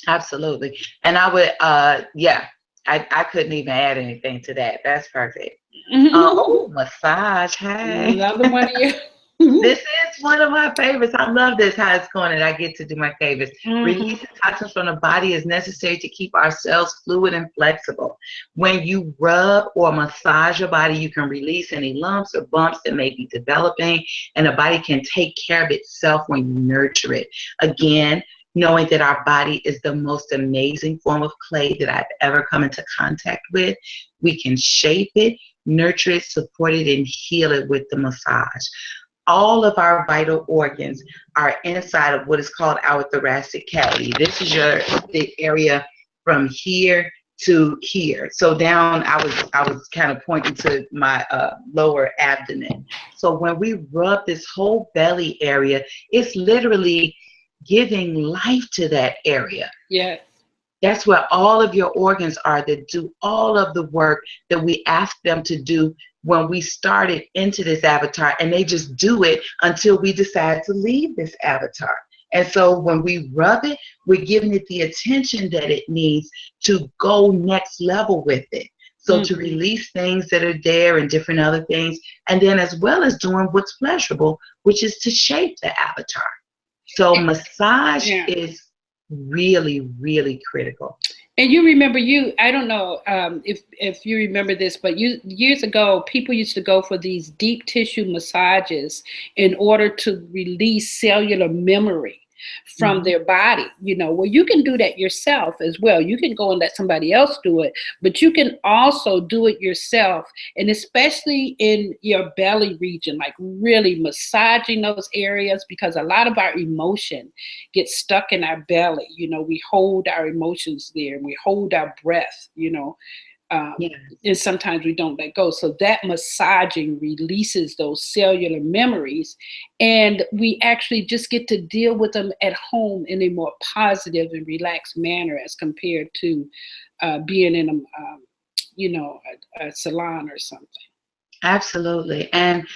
Absolutely. And I would, I couldn't even add anything to that. That's perfect. Oh, massage. Hey. Another one of you. This is one of my favorites. I love this, how it's going, and I get to do my favorites. Releasing toxins from the body is necessary to keep our cells fluid and flexible. When you rub or massage your body, you can release any lumps or bumps that may be developing, and the body can take care of itself when you nurture it. Again, knowing that our body is the most amazing form of clay that I've ever come into contact with, we can shape it, nurture it, support it, and heal it with the massage. All of our vital organs are inside of what is called our thoracic cavity. This is the area from here to here. So down, I was kind of pointing to my lower abdomen. So when we rub this whole belly area, it's literally giving life to that area. Yes. That's where all of your organs are that do all of the work that we ask them to do when we started into this avatar, and they just do it until we decide to leave this avatar. And so when we rub it, we're giving it the attention that it needs to go next level with it. So to release things that are there and different other things, and then as well as doing what's pleasurable, which is to shape the avatar. So massage is really, really critical. And you remember, I don't know if you remember this, but years ago, people used to go for these deep tissue massages in order to release cellular memory from their body. You know, well, you can do that yourself as well. You can go and let somebody else do it, but you can also do it yourself. And especially in your belly region, like really massaging those areas, because a lot of our emotion gets stuck in our belly. You know, we hold our emotions there, and we hold our breath, you know. And sometimes we don't let go. So that massaging releases those cellular memories, and we actually just get to deal with them at home in a more positive and relaxed manner as compared to being in a salon or something. Absolutely. And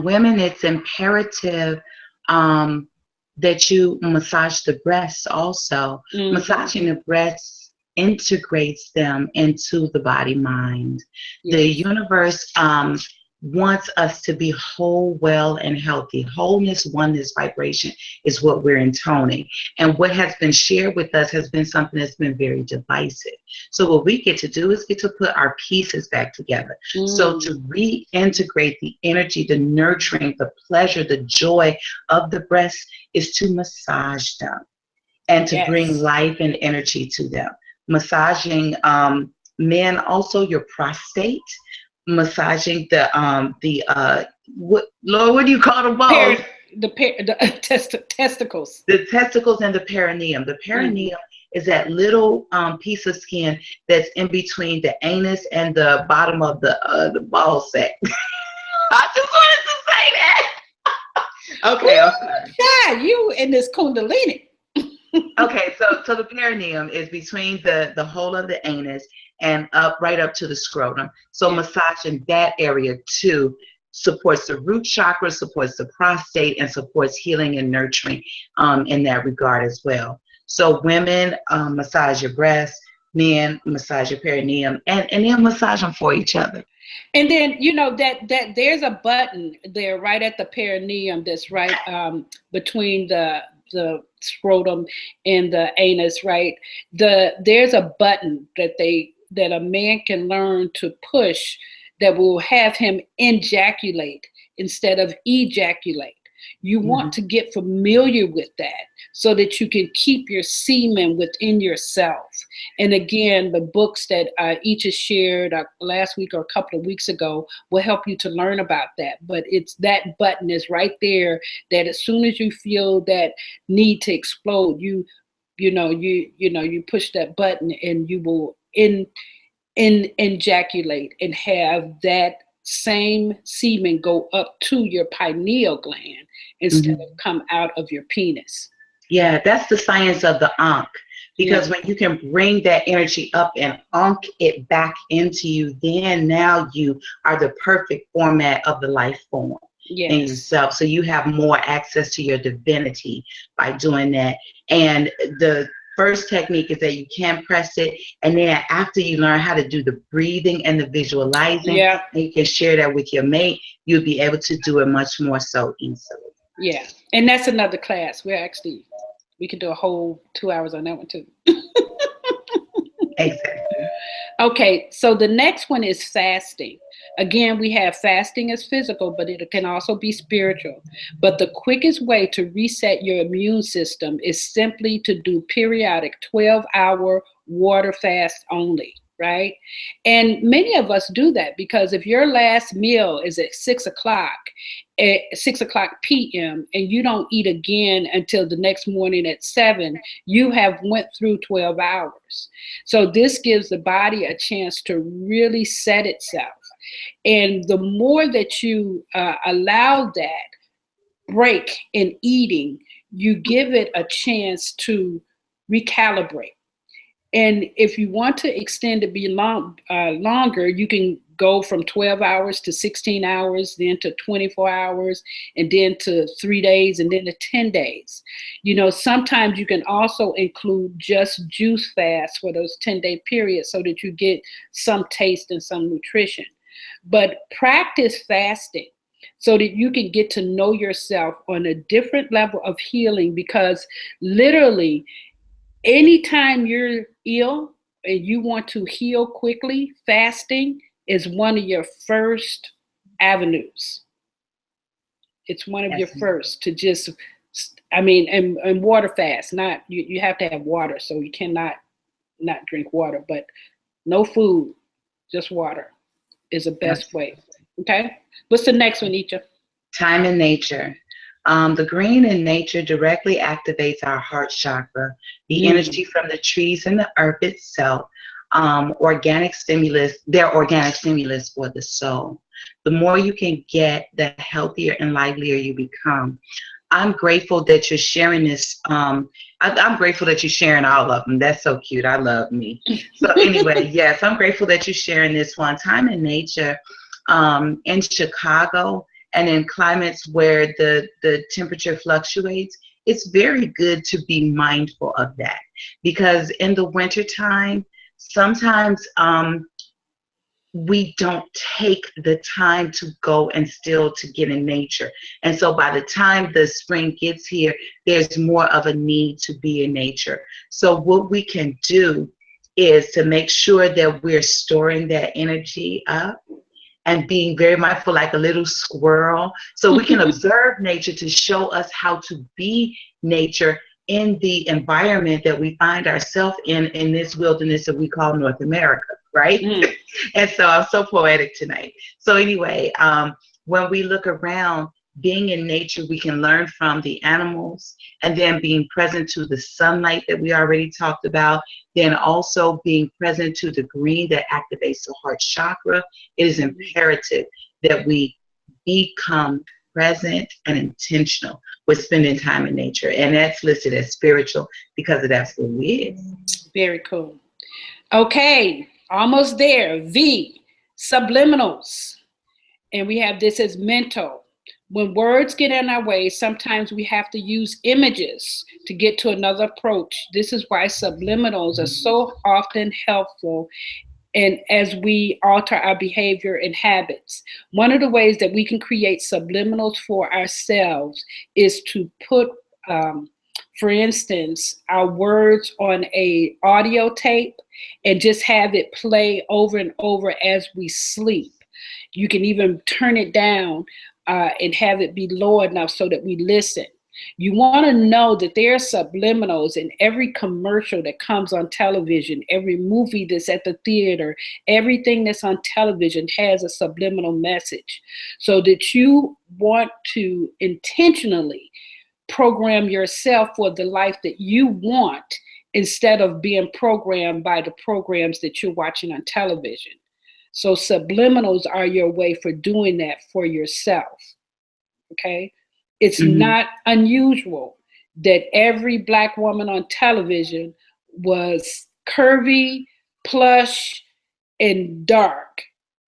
women, it's imperative that you massage the breasts also. Massaging the breasts integrates them into the body mind. The universe wants us to be whole, well, and healthy. Wholeness, oneness, vibration is what we're intoning. And what has been shared with us has been something that's been very divisive. So what we get to do is get to put our pieces back together. So to reintegrate the energy, the nurturing, the pleasure, the joy of the breasts is to massage them and to bring life and energy to them. Massaging men, also your prostate, massaging what do you call the balls? The testicles. The testicles and the perineum. The perineum is that little piece of skin that's in between the anus and the bottom of the ball sack. I just wanted to say that. Okay. Yeah, you in this Kundalini. Okay, so the perineum is between the hole of the anus and right up to the scrotum. So massaging that area too supports the root chakra, supports the prostate, and supports healing and nurturing in that regard as well. So women massage your breasts, men massage your perineum, and then massage them for each other. And then that there's a button there right at the perineum that's right between the scrotum and the anus, right? There's a button that a man can learn to push that will have him ejaculate instead of ejaculate. You want to get familiar with that so that you can keep your semen within yourself. And again, the books that Iccha shared last week or a couple of weeks ago will help you to learn about that. But it's that button is right there that as soon as you feel that need to explode, you push that button and you will ejaculate and have that same semen go up to your pineal gland instead of come out of your penis. Yeah, that's the science of the ankh. Because when you can bring that energy up and ankh it back into you, then now you are the perfect format of the life form in yourself. So you have more access to your divinity by doing that. And the first technique is that you can press it, and then after you learn how to do the breathing and the visualizing, and you can share that with your mate, you'll be able to do it much more so easily. Yeah, and that's another class. We could do a whole 2 hours on that one too. Exactly. Okay, so the next one is fasting. Again, we have fasting as physical, but it can also be spiritual. But the quickest way to reset your immune system is simply to do periodic 12-hour water fast only, right? And many of us do that because if your last meal is at 6 o'clock p.m. and you don't eat again until the next morning at 7, you have went through 12 hours. So this gives the body a chance to really set itself. And the more that you allow that break in eating, you give it a chance to recalibrate. And if you want to extend it be longer, you can go from 12 hours to 16 hours, then to 24 hours, and then to 3 days, and then to 10 days. Sometimes you can also include just juice fasts for those 10-day periods so that you get some taste and some nutrition. But practice fasting so that you can get to know yourself on a different level of healing, because literally, anytime you're ill and you want to heal quickly, fasting is one of your first avenues. It's one of your first to just, and water fast. Not you have to have water, so you cannot not drink water, but no food, just water is the best way. Okay, what's the next one, Iccha? Time in nature. The green in nature directly activates our heart chakra, the energy from the trees and the earth itself. Organic stimulus, they're organic stimulus for the soul. The more you can get, the healthier and livelier you become. I'm grateful that you're sharing this. I'm grateful that you're sharing all of them. That's so cute. I love me. So anyway, yes, I'm grateful that you're sharing this one. Time in nature in Chicago and in climates where the temperature fluctuates, it's very good to be mindful of that, because in the wintertime, sometimes we don't take the time to go and still to get in nature. And so by the time the spring gets here, there's more of a need to be in nature. So what we can do is to make sure that we're storing that energy up and being very mindful, like a little squirrel, so we can observe nature to show us how to be nature in the environment that we find ourselves in this wilderness that we call North America, right? And so I'm so poetic tonight. So anyway, when we look around, being in nature, we can learn from the animals, and then being present to the sunlight that we already talked about, then also being present to the green that activates the heart chakra. It is imperative that we become present and intentional with spending time in nature. And that's listed as spiritual because it absolutely is. Very cool. Okay, almost there. V, subliminals. And we have this as mental. When words get in our way, sometimes we have to use images to get to another approach. This is why subliminals are so often helpful, and as we alter our behavior and habits. One of the ways that we can create subliminals for ourselves is to put, for instance, our words on a audio tape and just have it play over and over as we sleep. You can even turn it down and have it be low enough so that we listen. You want to know that there are subliminals in every commercial that comes on television, every movie that's at the theater, everything that's on television has a subliminal message. So that you want to intentionally program yourself for the life that you want instead of being programmed by the programs that you're watching on television. So subliminals are your way for doing that for yourself, okay? It's not unusual that every Black woman on television was curvy, plush, and dark,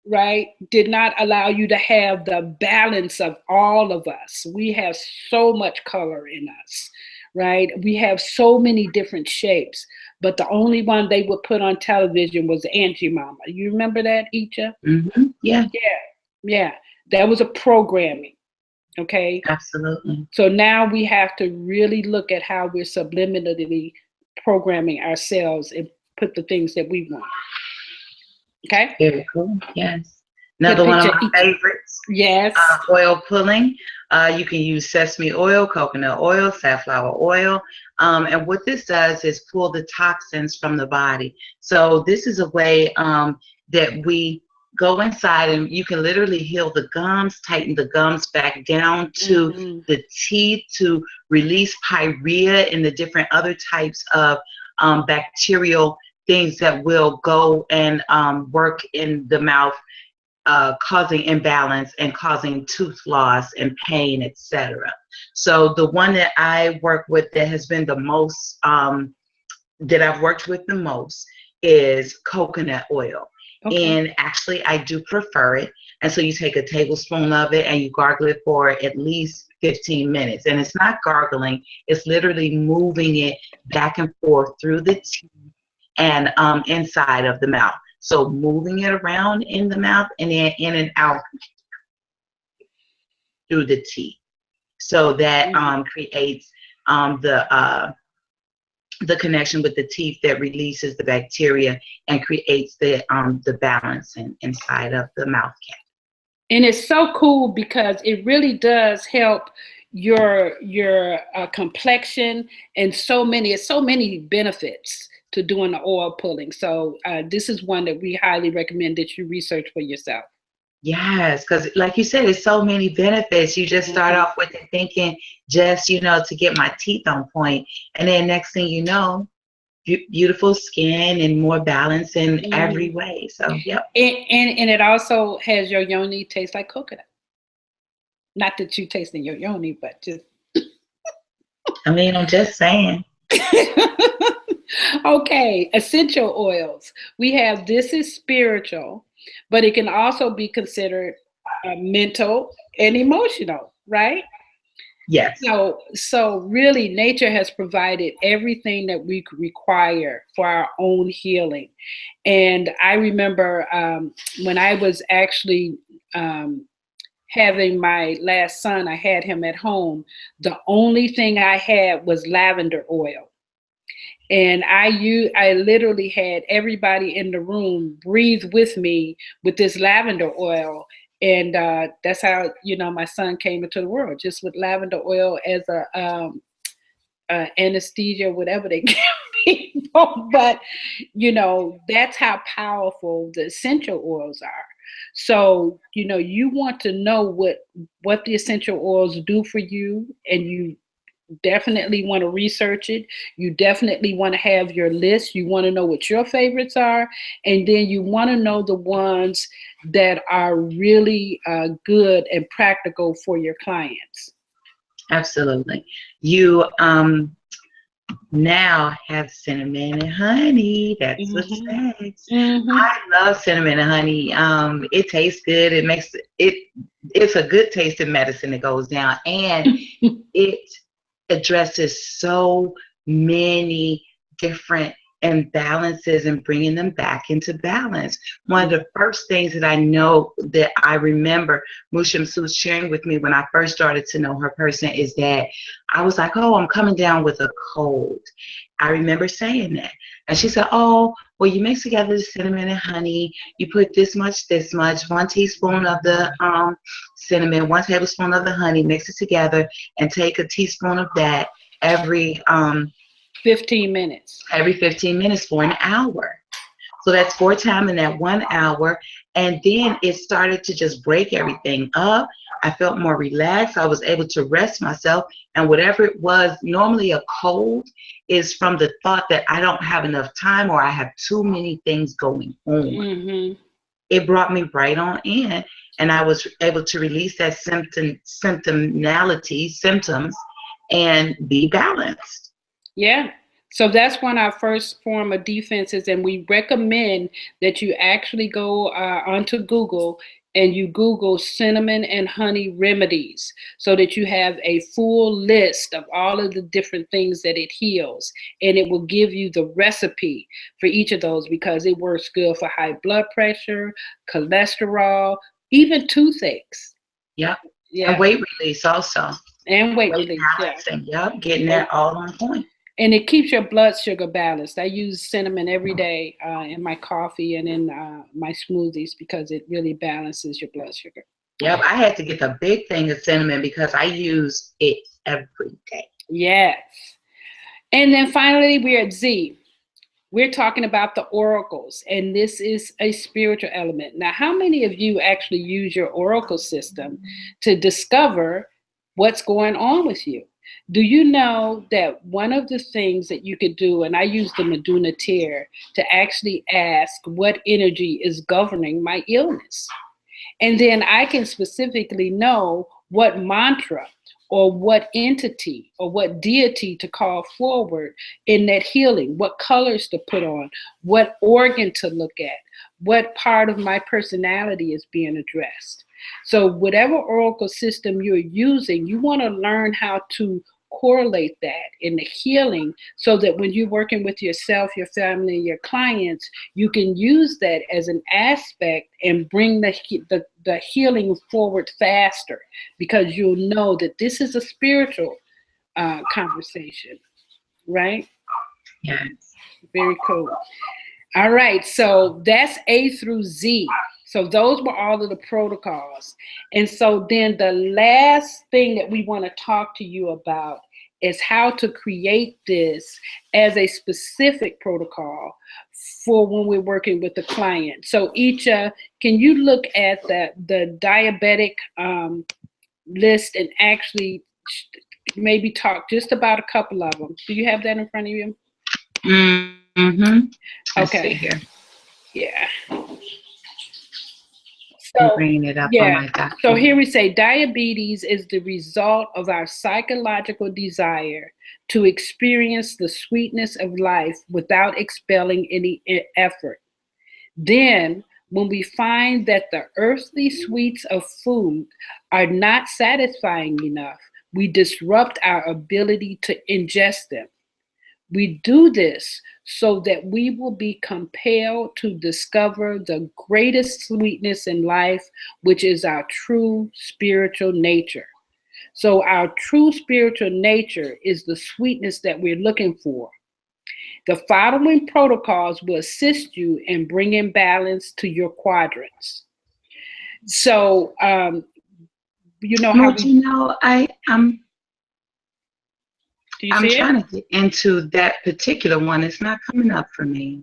right? Did not allow you to have the balance of all of us. We have so much color in us, right? We have so many different shapes, but the only one they would put on television was Auntie Mama. You remember that, Iccha? Yeah. Yeah. That was a programming. Okay. Absolutely. So now we have to really look at how we're subliminally programming ourselves and put the things that we want. Okay. Very cool. Yes. Another one of my favorites. Yes. Oil pulling. You can use sesame oil, coconut oil, safflower oil. And what this does is pull the toxins from the body. So this is a way that we go inside, and you can literally heal the gums, tighten the gums back down to the teeth to release pyorrhea and the different other types of bacterial things that will go and work in the mouth, causing imbalance and causing tooth loss and pain, etc. So the one that I work with that has been the most, that I've worked with the most is coconut oil. Okay. And actually, I do prefer it. And so you take a tablespoon of it and you gargle it for at least 15 minutes. And it's not gargling, it's literally moving it back and forth through the teeth and inside of the mouth. So moving it around in the mouth and then in and out through the teeth. So that creates the connection with the teeth that releases the bacteria and creates the balance inside of the mouth cavity. And it's so cool because it really does help your complexion and so many benefits to doing the oil pulling. So this is one that we highly recommend that you research for yourself. Yes, because like you said, there's so many benefits. You just start off with it thinking just, to get my teeth on point. And then next thing you know, beautiful skin and more balance in every way. So, yep. And it also has your yoni taste like coconut. Not that you tasting your yoni, but just. I mean, I'm just saying. Okay, essential oils. We have, this is spiritual, but it can also be considered mental and emotional, right? Yes. So really, nature has provided everything that we require for our own healing. And I remember when I was actually having my last son, I had him at home. The only thing I had was lavender oil. And I literally had everybody in the room breathe with me with this lavender oil. And that's how, my son came into the world, just with lavender oil as a anesthesia, whatever they give people. But, you know, that's how powerful the essential oils are. So, you know, you want to know what the essential oils do for you, and you definitely want to research it. You definitely want to have your list. You want to know what your favorites are, and then you want to know the ones that are really good and practical for your clients. Absolutely. You now have cinnamon and honey. That's what's next. I love cinnamon and honey. It tastes good. It makes it's a good tasting medicine that goes down, and it addresses so many different imbalances and bringing them back into balance. One of the first things that I know that I remember Shemsu sharing with me when I first started to know her person is that I was like, oh, I'm coming down with a cold. I remember saying that. And she said, oh, well, you mix together the cinnamon and honey. You put this much, 1 teaspoon of the cinnamon, 1 tablespoon of the honey, mix it together, and take a teaspoon of that every 15 minutes. Every 15 minutes for an hour. So that's 4 times in that 1 hour. And then it started to just break everything up. I felt more relaxed. I was able to rest myself. And whatever it was, normally a cold is from the thought that I don't have enough time or I have too many things going on. It brought me right on in. And I was able to release that symptoms, and be balanced. Yeah. So that's one of our first form of defenses, and we recommend that you actually go onto Google and you Google cinnamon and honey remedies so that you have a full list of all of the different things that it heals, and it will give you the recipe for each of those because it works good for high blood pressure, cholesterol, even toothaches. Yep. Yeah. And weight release also. And weight release. Balancing. Yeah. Yep. Getting that all on point. And it keeps your blood sugar balanced. I use cinnamon every day in my coffee and in my smoothies because it really balances your blood sugar. Yep, I had to get the big thing of cinnamon because I use it every day. Yes. And then finally, we're at Z. We're talking about the oracles, and this is a spiritual element. Now, how many of you actually use your oracle system to discover what's going on with you? Do you know that one of the things that you could do, and I use the Maduna Tear to actually ask what energy is governing my illness? And then I can specifically know what mantra or what entity or what deity to call forward in that healing, what colors to put on, what organ to look at, what part of my personality is being addressed. So whatever oracle system you're using, you want to learn how to correlate that in the healing so that when you're working with yourself, your family, and your clients, you can use that as an aspect and bring the healing forward faster because you'll know that this is a spiritual conversation, right? Yes. Very cool. All right, so that's A through Z. So those were all of the protocols. And so then the last thing that we want to talk to you about is how to create this as a specific protocol for when we're working with the client. So Iccha, can you look at the diabetic list and actually maybe talk just about a couple of them? Do you have that in front of you? Mm-hmm. Okay. Here. Yeah. So, bringing it up on my document. So here we say diabetes is the result of our psychological desire to experience the sweetness of life without expelling any effort. Then, when we find that the earthly sweets of food are not satisfying enough, we disrupt our ability to ingest them. We do this so that we will be compelled to discover the greatest sweetness in life, which is our true spiritual nature. So our true spiritual nature is the sweetness that we're looking for. The following protocols will assist you in bringing balance to your quadrants. So, you know how I Do you I'm see it? trying to get into that particular one. It's not coming up for me.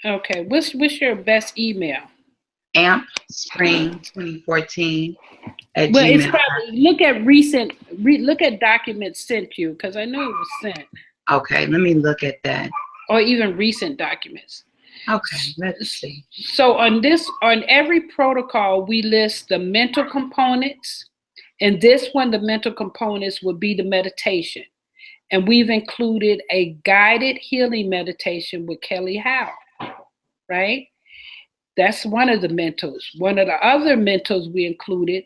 Okay. What's your best email? Amp Spring 2014 at Well, it's Gmail. probably look at documents sent you, because I know it was sent, Okay, let me look at that. or even recent documents. Okay, let's see. So on every protocol, we list the mental components, and this one, the mental components would be the meditation. And we've included a guided healing meditation with Kelly Howe, right? That's one of the mentals. One of the other mentals we included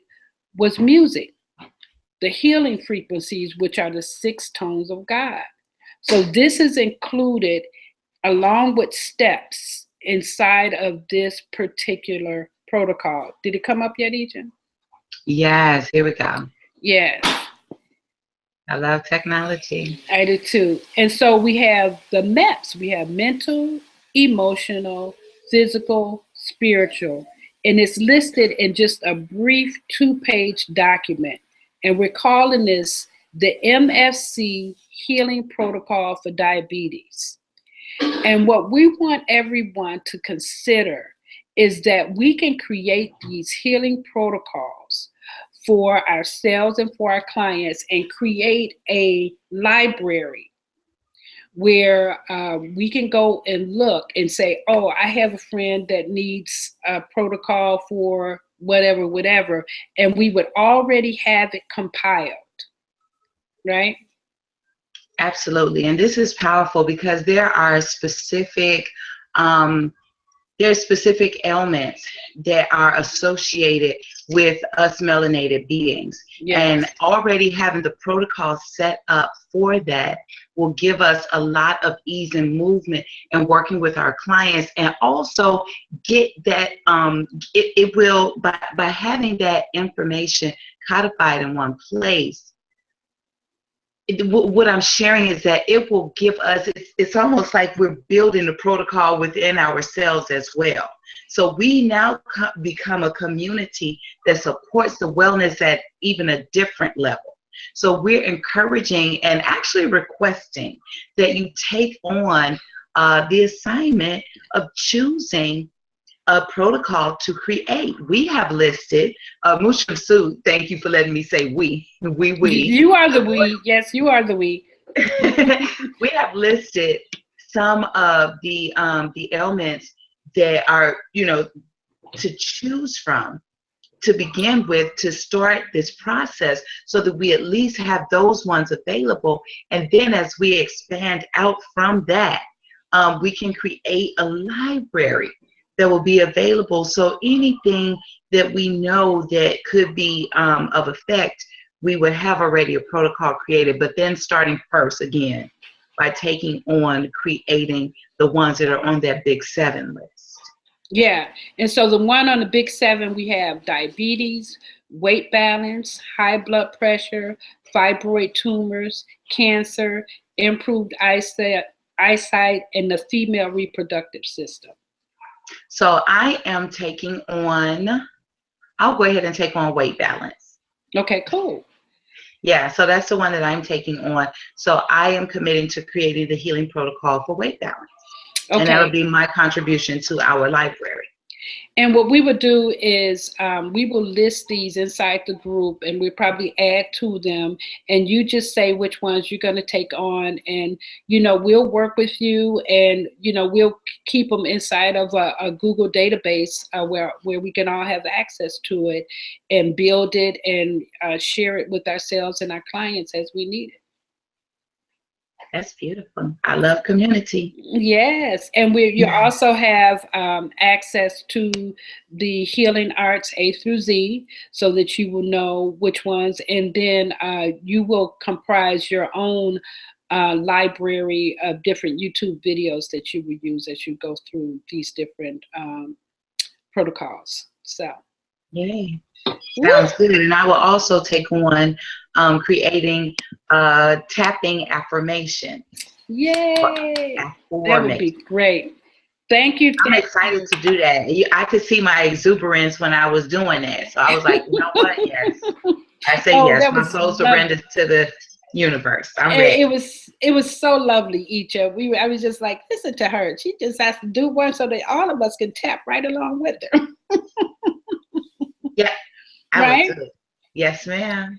was music, the healing frequencies, which are the 6 tones of God. So this is included along with steps inside of this particular protocol. Did it come up yet, Iccha? Yes, here we go. Yes. I love technology. I do too. And so we have the MEPS. We have mental, emotional, physical, spiritual. And it's listed in just a brief 2-page document. And we're calling this the MFC Healing Protocol for Diabetes. And what we want everyone to consider is that we can create these healing protocols for ourselves and for our clients, and create a library where we can go and look and say, oh, I have a friend that needs a protocol for whatever, and we would already have it compiled, right? Absolutely. And this is powerful because there are specific ailments that are associated with us melanated beings. Yes. And already having the protocol set up for that will give us a lot of ease and movement in working with our clients, and also get that it will, by having that information codified in one place. What I'm sharing is that it will give us, it's almost like we're building the protocol within ourselves as well. So we now become a community that supports the wellness at even a different level. So we're encouraging and actually requesting that you take on the assignment of choosing a protocol to create. We have listed, Shemsu-t, thank you for letting me say we. You are the we. Yes, you are the we. We have listed some of the ailments that are, to choose from to begin with, to start this process, so that we at least have those ones available. And then as we expand out from that, we can create a library that will be available. So anything that we know that could be of effect, we would have already a protocol created. But then starting first again by taking on creating the ones that are on that big 7 list. Yeah. And so the one on the big 7, we have diabetes, weight balance, high blood pressure, fibroid tumors, cancer, improved eyesight, and the female reproductive system. So I am taking on, I'll go ahead and take on weight balance. Okay, cool. Yeah, so that's the one that I'm taking on. So I am committing to creating the healing protocol for weight balance. Okay. And that would be my contribution to our library. And what we would do is we will list these inside the group, and we probably add to them, and you just say which ones you're going to take on, and we'll work with you, and we'll keep them inside of a Google database where we can all have access to it and build it and share it with ourselves and our clients as we need it. That's beautiful. I love community. Yes, and you also have access to the healing arts A through Z, so that you will know which ones, and then you will comprise your own library of different YouTube videos that you will use as you go through these different protocols. So, yay. Sounds good. And I will also take on creating tapping affirmation. Yay! That would be great. Thank you. I'm excited to do that. I could see my exuberance when I was doing that. So I was like, you know what? Yes. I say yes. My soul surrenders to universe. I'm ready. It was so lovely, Iccha. I was just like, listen to her. She just has to do one so that all of us can tap right along with her. Yeah, I Right? would do it. Yes, ma'am.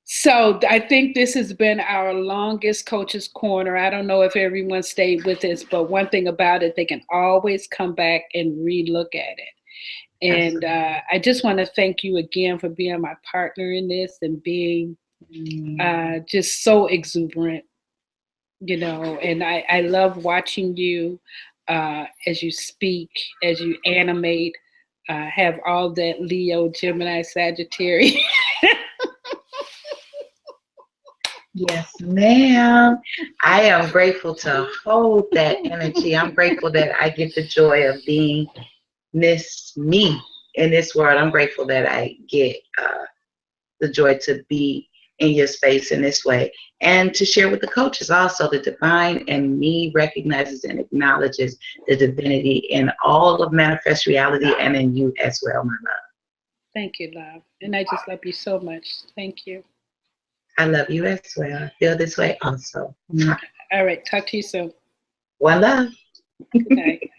So I think this has been our longest Coach's Corner. I don't know if everyone stayed with us, but one thing about it, they can always come back and relook at it. And I just want to thank you again for being my partner in this and being just so exuberant, you know. And I love watching you as you speak, as you animate, have all that Leo, Gemini, Sagittarius. Yes, ma'am. I am grateful to hold that energy. I'm grateful that I get the joy of being Miss Me in this world. I'm grateful that I get the joy to be in your space in this way and to share with the coaches also. The divine in me recognizes and acknowledges the divinity in all of manifest reality and in you as well, my love. Thank you, love. And I just love you so much. Thank you. I love you as well. I feel this way also. All right. Talk to you soon. One love. Good night.